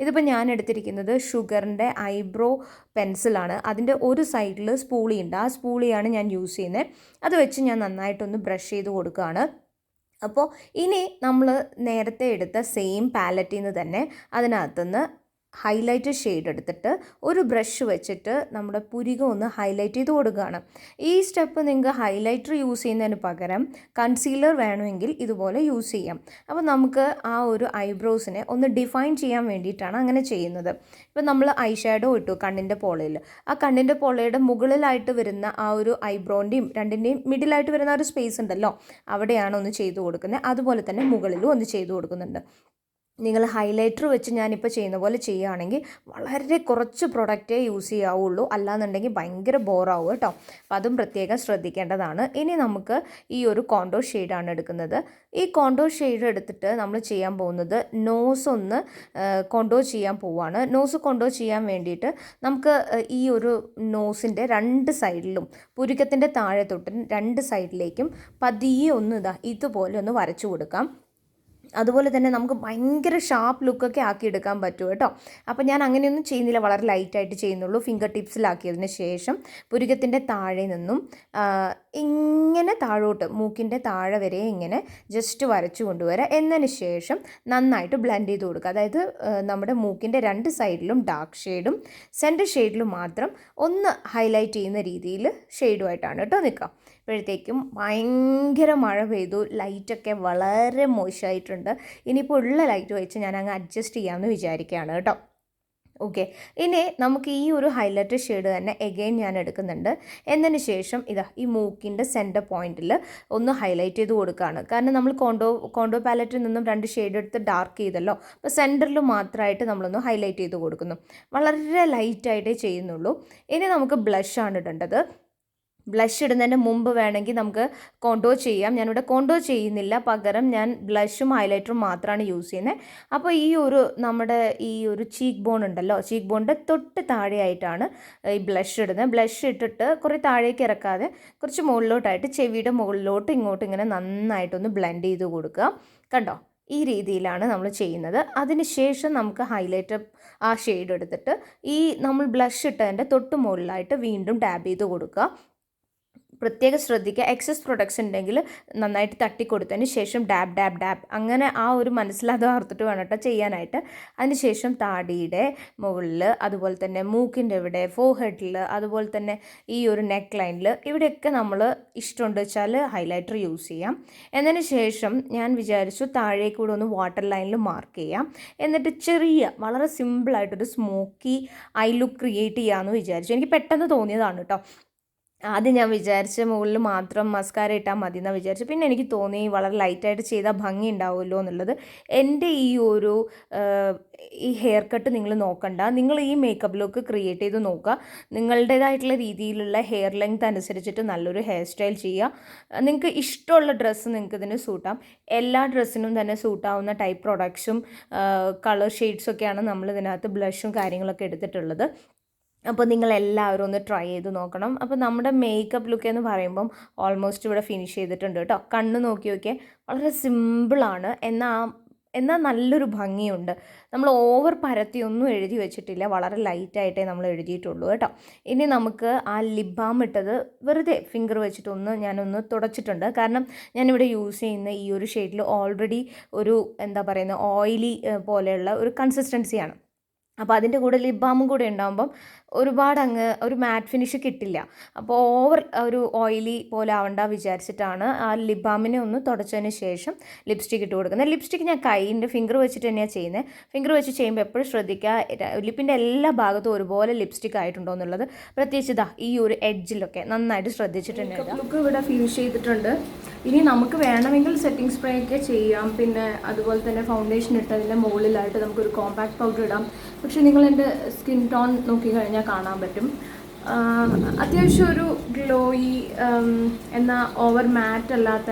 ഇതിപ്പോൾ ഞാൻ എടുത്തിരിക്കുന്നത് ഷുഗറിൻ്റെ ഐബ്രോ പെൻസിലാണ്. അതിൻ്റെ ഒരു സൈഡിൽ സ്പൂളി ഉണ്ട്. ആ സ്പൂളിയാണ് ഞാൻ യൂസ് ചെയ്യുന്നത്. അത് വെച്ച് ഞാൻ നന്നായിട്ടൊന്ന് ബ്രഷ് ചെയ്ത് കൊടുക്കുകയാണ്. അപ്പോൾ ഇനി നമ്മൾ നേരത്തെ എടുത്ത സെയിം പാലറ്റിൽ നിന്ന് തന്നെ അതിനകത്തുനിന്ന് ഹൈലൈറ്റ് ഷെയ്ഡ് എടുത്തിട്ട് ഒരു ബ്രഷ് വെച്ചിട്ട് നമ്മുടെ പുരികം ഒന്ന് ഹൈലൈറ്റ് ചെയ്ത് കൊടുക്കുകയാണ്. ഈ സ്റ്റെപ്പ് നിങ്ങൾക്ക് ഹൈലൈറ്റർ യൂസ് ചെയ്യുന്നതിന് പകരം കൺസീലർ വേണമെങ്കിൽ ഇതുപോലെ യൂസ് ചെയ്യാം. അപ്പോൾ നമുക്ക് ആ ഒരു ഐബ്രോസിനെ ഒന്ന് ഡിഫൈൻ ചെയ്യാൻ വേണ്ടിയിട്ടാണ് അങ്ങനെ ചെയ്യുന്നത്. ഇപ്പോൾ നമ്മൾ ഐ ഷാഡോ ഇട്ടു കണ്ണിൻ്റെ പോളയിൽ. ആ കണ്ണിൻ്റെ പോളയുടെ മുകളിലായിട്ട് വരുന്ന ആ ഒരു ഐബ്രോൻ്റെയും രണ്ടിൻ്റെയും മിഡിലായിട്ട് വരുന്ന ഒരു സ്പേസ് ഉണ്ടല്ലോ, അവിടെയാണ് ഒന്ന് ചെയ്ത് കൊടുക്കുന്നത്. അതുപോലെ തന്നെ മുകളിലും ഒന്ന് ചെയ്ത് കൊടുക്കുന്നുണ്ട്. നിങ്ങൾ ഹൈലൈറ്റർ വെച്ച് ഞാനിപ്പോൾ ചെയ്യുന്ന പോലെ ചെയ്യുകയാണെങ്കിൽ വളരെ കുറച്ച് പ്രൊഡക്റ്റേ യൂസ് ചെയ്യാവുള്ളൂ, അല്ലാന്നുണ്ടെങ്കിൽ ഭയങ്കര ബോറാവും കേട്ടോ. അപ്പോൾ അതും പ്രത്യേകം ശ്രദ്ധിക്കേണ്ടതാണ്. ഇനി നമുക്ക് ഈ ഒരു കോണ്ടോർ ഷെയ്ഡാണ് എടുക്കുന്നത്. ഈ കോണ്ടോർ ഷെയ്ഡ് എടുത്തിട്ട് നമ്മൾ ചെയ്യാൻ പോകുന്നത് നോസ് ഒന്ന് കോണ്ടോർ ചെയ്യാൻ പോവുകയാണ്. നോസ് കോണ്ടോർ ചെയ്യാൻ വേണ്ടിയിട്ട് നമുക്ക് ഈ ഒരു നോസിൻ്റെ രണ്ട് സൈഡിലും പുരുക്കത്തിൻ്റെ താഴെ തൊട്ട് രണ്ട് സൈഡിലേക്കും പതിയെ ഒന്ന് ഇതുപോലെ ഒന്ന് വരച്ചു കൊടുക്കാം. അതുപോലെ തന്നെ നമുക്ക് ഭയങ്കര ഷാർപ്പ് ലുക്കൊക്കെ ആക്കിയെടുക്കാൻ പറ്റും കേട്ടോ. അപ്പോൾ ഞാൻ അങ്ങനെയൊന്നും ചെയ്യുന്നില്ല, വളരെ ലൈറ്റായിട്ട് ചെയ്യുന്നുള്ളൂ. ഫിംഗർ ടിപ്സിലാക്കിയതിന് ശേഷം പുരുകത്തിൻ്റെ താഴെ നിന്നും ഇങ്ങനെ താഴോട്ട് മൂക്കിൻ്റെ താഴെ വരെ ഇങ്ങനെ ജസ്റ്റ് വരച്ചു കൊണ്ടുവരിക. എന്നതിന് ശേഷം നന്നായിട്ട് ബ്ലെൻഡ് ചെയ്ത് കൊടുക്കുക. അതായത് നമ്മുടെ മൂക്കിൻ്റെ രണ്ട് സൈഡിലും ഡാർക്ക് ഷെയ്ഡും സെൻറ്റർ ഷെയ്ഡിലും മാത്രം ഒന്ന് ഹൈലൈറ്റ് ചെയ്യുന്ന രീതിയിൽ ഷെയ്ഡുമായിട്ടാണ് കേട്ടോ നിൽക്കുക. അപ്പോഴത്തേക്കും ഭയങ്കര മഴ പെയ്തു, ലൈറ്റൊക്കെ വളരെ മോശമായിട്ടുണ്ട്. ഇനിയിപ്പോൾ ഉള്ള ലൈറ്റ് വെച്ച് ഞാൻ അങ്ങ് അഡ്ജസ്റ്റ് ചെയ്യാമെന്ന് വിചാരിക്കുകയാണ് കേട്ടോ. ഓക്കെ, ഇനി നമുക്ക് ഈ ഒരു ഹൈലൈറ്റർ ഷെയ്ഡ് തന്നെ എഗെയിൻ ഞാൻ എടുക്കുന്നുണ്ട്. എന്നതിന് ശേഷം ഈ മൂക്കിൻ്റെ സെൻറ്റർ പോയിൻറ്റിൽ ഒന്ന് ഹൈലൈറ്റ് ചെയ്ത് കൊടുക്കുകയാണ്. കാരണം നമ്മൾ കോണ്ടോ പാലറ്റിൽ നിന്നും രണ്ട് ഷെയ്ഡ് എടുത്ത് ഡാർക്ക് ചെയ്തല്ലോ, അപ്പോൾ സെൻറ്ററിൽ മാത്രമായിട്ട് നമ്മളൊന്ന് ഹൈലൈറ്റ് ചെയ്ത് കൊടുക്കുന്നു. വളരെ ലൈറ്റായിട്ടേ ചെയ്യുന്നുള്ളൂ. ഇനി നമുക്ക് ബ്ലഷാണ് ഇടേണ്ടത്. ബ്ലഷ് ഇടുന്നതിന് മുമ്പ് വേണമെങ്കിൽ നമുക്ക് കോണ്ടോർ ചെയ്യാം. ഞാനിവിടെ കോണ്ടോർ ചെയ്യുന്നില്ല, പകരം ഞാൻ ബ്ലഷും ഹൈലൈറ്ററും മാത്രമാണ് യൂസ് ചെയ്യുന്നത്. അപ്പോൾ നമ്മുടെ ഈ ഒരു ചീക്ക് ബോൺ ഉണ്ടല്ലോ, ചീക്ക് ബോണിൻ്റെ തൊട്ട് താഴെയായിട്ടാണ് ഈ ബ്ലഷ് ഇടുന്നത്. ബ്ലഷ് ഇട്ടിട്ട് കുറേ താഴേക്ക് ഇറക്കാതെ കുറച്ച് മുകളിലോട്ടായിട്ട് ചെവിയുടെ മുകളിലോട്ട് ഇങ്ങോട്ട് ഇങ്ങനെ നന്നായിട്ടൊന്ന് ബ്ലെൻഡ് ചെയ്ത് കൊടുക്കുക. കണ്ടോ, ഈ രീതിയിലാണ് നമ്മൾ ചെയ്യുന്നത്. അതിന് ശേഷം നമുക്ക് ഹൈലൈറ്റർ ആ ഷെയ്ഡ് എടുത്തിട്ട് ഈ നമ്മൾ ബ്ലഷ് ഇട്ടതിൻ്റെ തൊട്ട് മുകളിലായിട്ട് വീണ്ടും ടാബ് ചെയ്ത് കൊടുക്കുക. പ്രത്യേകം ശ്രദ്ധിക്കുക, എക്സസ് പ്രൊഡക്ട്സ് ഉണ്ടെങ്കിൽ നന്നായിട്ട് തട്ടിക്കൊടുത്തതിന് ശേഷം ഡാബ് ഡാബ് ഡാബ് അങ്ങനെ ആ ഒരു മനസ്സിലാതെ ഓർത്തിട്ട് വേണം കേട്ടോ ചെയ്യാനായിട്ട്. അതിനുശേഷം താടിയുടെ മുകളിൽ, അതുപോലെ തന്നെ മൂക്കിൻ്റെ ഇവിടെ, ഫോർഹെഡിൽ, അതുപോലെ തന്നെ ഈ ഒരു നെക്ക് ലൈനിൽ, ഇവിടെയൊക്കെ നമ്മൾ ഇഷ്ടമുണ്ട് വെച്ചാൽ ഹൈലൈറ്റർ യൂസ് ചെയ്യാം. എന്നതിന് ശേഷം ഞാൻ വിചാരിച്ചു താഴേക്കൂടെ ഒന്ന് വാട്ടർ ലൈനിൽ മാർക്ക് ചെയ്യാം. എന്നിട്ട് വളരെ സിമ്പിളായിട്ടൊരു സ്മോക്കി ഐ ലുക്ക് ക്രിയേറ്റ് ചെയ്യാമെന്ന് വിചാരിച്ചു. എനിക്ക് പെട്ടെന്ന് തോന്നിയതാണ് കേട്ടോ. ആദ്യം ഞാൻ വിചാരിച്ച മുകളിൽ മാത്രം മസ്കാര ഇട്ടാൽ മതി എന്നാണ് വിചാരിച്ചു. പിന്നെ എനിക്ക് തോന്നി വളരെ ലൈറ്റായിട്ട് ചെയ്താൽ ഭംഗി ഉണ്ടാവുമല്ലോ എന്നുള്ളത്. എൻ്റെ ഈ ഹെയർ കട്ട് നിങ്ങൾ നോക്കണ്ട, നിങ്ങൾ ഈ മേക്കപ്പ് ലുക്ക് ക്രിയേറ്റ് ചെയ്ത് നോക്കുക. നിങ്ങളുടേതായിട്ടുള്ള രീതിയിലുള്ള ഹെയർ ലെങ്ത് അനുസരിച്ചിട്ട് നല്ലൊരു ഹെയർ സ്റ്റൈൽ ചെയ്യുക. നിങ്ങൾക്ക് ഇഷ്ടമുള്ള ഡ്രസ്സ് നിങ്ങൾക്ക് ഇതിന് സൂട്ടാം. എല്ലാ ഡ്രസ്സിനും തന്നെ സൂട്ടാവുന്ന ടൈപ്പ് പ്രൊഡക്ട്സും കളർ ഷെയ്ഡ്സൊക്കെയാണ് നമ്മൾ ഇതിനകത്ത് ബ്ലഷും കാര്യങ്ങളൊക്കെ എടുത്തിട്ടുള്ളത്. അപ്പോൾ നിങ്ങളെല്ലാവരും ഒന്ന് ട്രൈ ചെയ്ത് നോക്കണം. അപ്പോൾ നമ്മുടെ മേക്കപ്പ് ലുക്ക് എന്ന് പറയുമ്പം ഓൾമോസ്റ്റ് ഇവിടെ ഫിനിഷ് ചെയ്തിട്ടുണ്ട് കേട്ടോ. കണ്ണ് നോക്കിയൊക്കെ വളരെ സിമ്പിളാണ്, എന്നാൽ നല്ലൊരു ഭംഗിയുണ്ട്. നമ്മൾ ഓവർ പരത്തിയൊന്നും എഴുതി വെച്ചിട്ടില്ല, വളരെ ലൈറ്റായിട്ടേ നമ്മൾ എഴുതിയിട്ടുള്ളൂ കേട്ടോ. ഇനി നമുക്ക് ആ ലിപ് ബാം ഇട്ടത് വെറുതെ ഫിംഗർ വെച്ചിട്ടൊന്ന് ഞാനൊന്ന് തുടച്ചിട്ടുണ്ട്. കാരണം ഞാനിവിടെ യൂസ് ചെയ്യുന്ന ഈ ഒരു ഷെയ്ഡിൽ ഓൾറെഡി ഒരു ഓയിലി പോലെയുള്ള ഒരു കൺസിസ്റ്റൻസിയാണ്. അപ്പോൾ അതിൻ്റെ കൂടെ ലിപ് ബാമും കൂടെ ഉണ്ടാകുമ്പം ഒരുപാട് ഒരു മാറ്റ് ഫിനിഷ് കിട്ടില്ല. അപ്പോൾ ഓവർ ഒരു ഓയിലി പോലെ ആവണ്ട വിചാരിച്ചിട്ടാണ് ആ ലിപ് ബാമിനെ ഒന്ന് തുടച്ചതിന് ശേഷം ലിപ്സ്റ്റിക്ക് ഇട്ട് കൊടുക്കുന്നത്. ലിപ്സ്റ്റിക്ക് ഞാൻ കൈയിൻ്റെ ഫിംഗർ വെച്ചിട്ട് തന്നെയാണ് ചെയ്യുന്നത്. ഫിംഗർ വെച്ച് ചെയ്യുമ്പോൾ എപ്പോഴും ശ്രദ്ധിക്കുക ലിപ്പിൻ്റെ എല്ലാ ഭാഗത്തും ഒരുപോലെ ലിപ്സ്റ്റിക്ക് ആയിട്ടുണ്ടോ എന്നുള്ളത്. പ്രത്യേകിച്ച് ഈ ഒരു എഡ്ജിലൊക്കെ നന്നായിട്ട് ശ്രദ്ധിച്ചിട്ടുണ്ട്. ലുക്ക് ഇവിടെ ഫിനിഷ് ചെയ്തിട്ടുണ്ട്. ഇനി നമുക്ക് വേണമെങ്കിൽ സെറ്റിംഗ് സ്പ്രേ ഒക്കെ ചെയ്യാം. പിന്നെ അതുപോലെ തന്നെ ഫൗണ്ടേഷൻ ഇട്ടതിൻ്റെ മുകളിലായിട്ട് നമുക്കൊരു കോമ്പാക്ട് പൗഡർ ഇടാം. പക്ഷെ നിങ്ങൾ എൻ്റെ സ്കിൻ ടോൺ നോക്കിക്കഴിഞ്ഞാൽ കാണാൻ പറ്റും, അത്യാവശ്യം ഒരു ഗ്ലോയി എന്നാൽ ഓവർ മാറ്റ് അല്ലാത്ത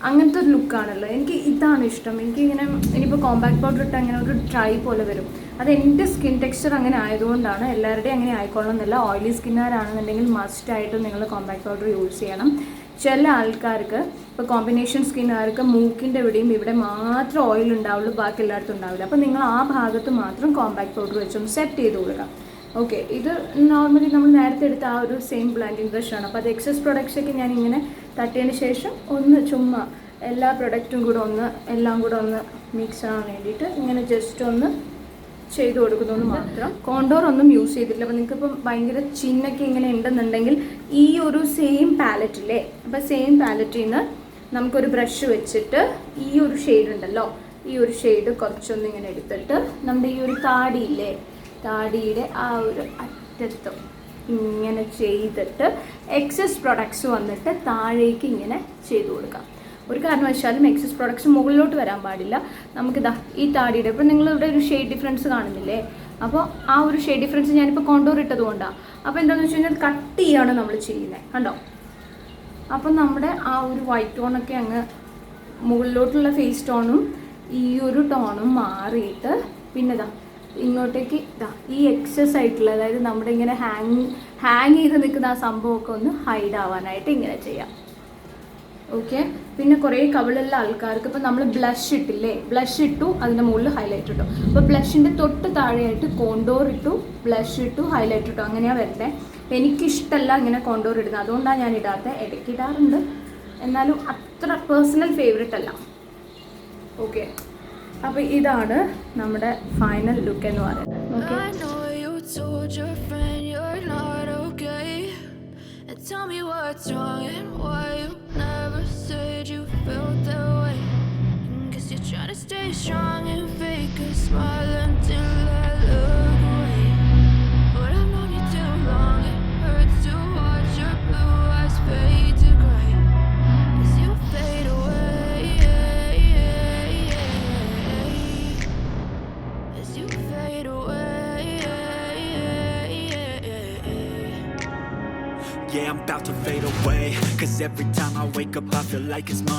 അങ്ങനത്തെ ഒരു ലുക്കാണല്ലോ. എനിക്ക് ഇതാണ് ഇഷ്ടം. എനിക്കിങ്ങനെ ഇനിയിപ്പോൾ കോമ്പാക്ട് പൗഡർ ഇട്ട് അങ്ങനെ ഒരു ഡ്രൈ പോലെ വരും. അത് എൻ്റെ സ്കിൻ ടെക്സ്ചർ അങ്ങനെ ആയതുകൊണ്ടാണ്. എല്ലാവരുടെയും അങ്ങനെ ആയിക്കൊള്ളുന്നില്ല. ഓയിലി സ്കിന്നുകാരാണെന്നുണ്ടെങ്കിൽ മസ്റ്റായിട്ട് നിങ്ങൾ കോമ്പാക്ട് പൗഡർ യൂസ് ചെയ്യണം. ചില ആൾക്കാർക്ക് ഇപ്പോൾ കോമ്പിനേഷൻ സ്കിന്നുകാർക്ക് മൂക്കിൻ്റെ ഇവിടെയും ഇവിടെ മാത്രം ഓയിൽ ഉണ്ടാവുള്ളൂ, ബാക്കി എല്ലായിടത്തും ഉണ്ടാവില്ല. അപ്പോൾ നിങ്ങൾ ആ ഭാഗത്ത് മാത്രം കോമ്പാക്ട് പൗഡർ വെച്ചൊന്ന് സെറ്റ് ചെയ്ത് കൊടുക്കാം. ഓക്കെ, ഇത് നോർമലി നമ്മൾ നേരത്തെ എടുത്ത ആ ഒരു സെയിം ബ്ലെൻഡിങ് ബ്രഷാണ്. അപ്പോൾ അത് എക്സസ് പ്രൊഡക്ട്സൊക്കെ ഞാനിങ്ങനെ തട്ടിയതിന് ശേഷം ഒന്ന് ചുമ്മാ എല്ലാ പ്രൊഡക്റ്റും കൂടെ എല്ലാം കൂടെ ഒന്ന് മിക്സ് ആവാൻ വേണ്ടിയിട്ട് ഇങ്ങനെ ജസ്റ്റ് ഒന്ന് ചെയ്ത് കൊടുക്കുന്നതെന്ന് മാത്രം. കോണ്ടോർ ഒന്നും യൂസ് ചെയ്തിട്ടില്ല. അപ്പോൾ നിങ്ങൾക്കിപ്പം ഭയങ്കര ചിന്നൊക്കെ ഇങ്ങനെ ഉണ്ടെന്നുണ്ടെങ്കിൽ ഈ ഒരു സെയിം പാലറ്റില്ലേ, അപ്പോൾ സെയിം പാലറ്റിൽ നിന്ന് നമുക്കൊരു ബ്രഷ് വെച്ചിട്ട് ഈ ഒരു ഷെയ്ഡ് ഉണ്ടല്ലോ, ഈ ഒരു ഷെയ്ഡ് കുറച്ചൊന്നും ഇങ്ങനെ എടുത്തിട്ട് നമ്മുടെ ഈ ഒരു താടിയുടെ ആ ഒരു അറ്റത്ത് ഇങ്ങനെ ചെയ്തിട്ട് എക്സസ് പ്രൊഡക്ട്സ് വന്നിട്ട് താഴേക്ക് ഇങ്ങനെ ചെയ്ത് കൊടുക്കാം. ഒരു കാരണവശാലും എക്സസ് പ്രൊഡക്ട്സ് മുകളിലോട്ട് വരാൻ പാടില്ല. നമുക്കിതാ ഈ താടിയുടെ ഇപ്പോൾ നിങ്ങളിവിടെ ഒരു ഷെയ്ഡ് ഡിഫറൻസ് കാണുന്നില്ലേ, അപ്പോൾ ആ ഒരു ഷെയ്ഡ് ഡിഫറൻസ് ഞാനിപ്പോൾ കോണ്ടോർ ഇട്ടത് കൊണ്ടാണ്. അപ്പോൾ എന്താണെന്ന് വെച്ച് കഴിഞ്ഞാൽ കട്ട് ചെയ്യാണ് നമ്മൾ ചെയ്യുന്നത്, കണ്ടോ. അപ്പം നമ്മുടെ ആ ഒരു വൈറ്റ് ടോണൊക്കെ അങ്ങ് മുകളിലോട്ടുള്ള ഫേസ് ടോണും ഈ ഒരു ടോണും മാറിയിട്ട് പിന്നെ ഇങ്ങോട്ടേക്ക് ഈ എക്സസ് ആയിട്ടുള്ള, അതായത് നമ്മുടെ ഇങ്ങനെ ഹാങ് ചെയ്ത് നിൽക്കുന്ന ആ സംഭവമൊക്കെ ഒന്ന് ഹൈഡ് ആവാനായിട്ട് ഇങ്ങനെ ചെയ്യാം. ഓക്കെ, പിന്നെ കുറേ കവിളുള്ള ആൾക്കാർക്ക് ഇപ്പോൾ നമ്മൾ ബ്ലഷ് ഇട്ടു, അതിൻ്റെ മുകളിൽ ഹൈലൈറ്റ് ഇട്ടു. അപ്പോൾ ബ്ലഷിൻ്റെ തൊട്ട് താഴെയായിട്ട് കോണ്ടോർ ഇട്ടു, ബ്ലഷ് ഇട്ടു, ഹൈലൈറ്റ് ഇട്ടു, അങ്ങനെയാണ് വരണ്ടേ. എനിക്കിഷ്ടമല്ല ഇങ്ങനെ കോണ്ടോർ ഇടുന്നത്, അതുകൊണ്ടാണ് ഞാൻ ഇടാത്തത്. ഇടയ്ക്ക് ഇടാറുണ്ട്, എന്നാലും അത്ര പേഴ്സണൽ ഫേവറേറ്റ് അല്ല. ഓക്കെ, അപ്പോൾ ഇതാണ് നമ്മുടെ ഫൈനൽ ലുക്ക് എന്ന് പറയുന്നത്. Tell me what's wrong and why you never said you felt that way. Guess you're trying to stay strong and fake a smile until I look away. But I've known you too long, it hurts to watch your blue eyes fade to grey as you fade away, as you fade away. yeah, I'm about to fade away. Cause every time I wake up I feel like it's Monday.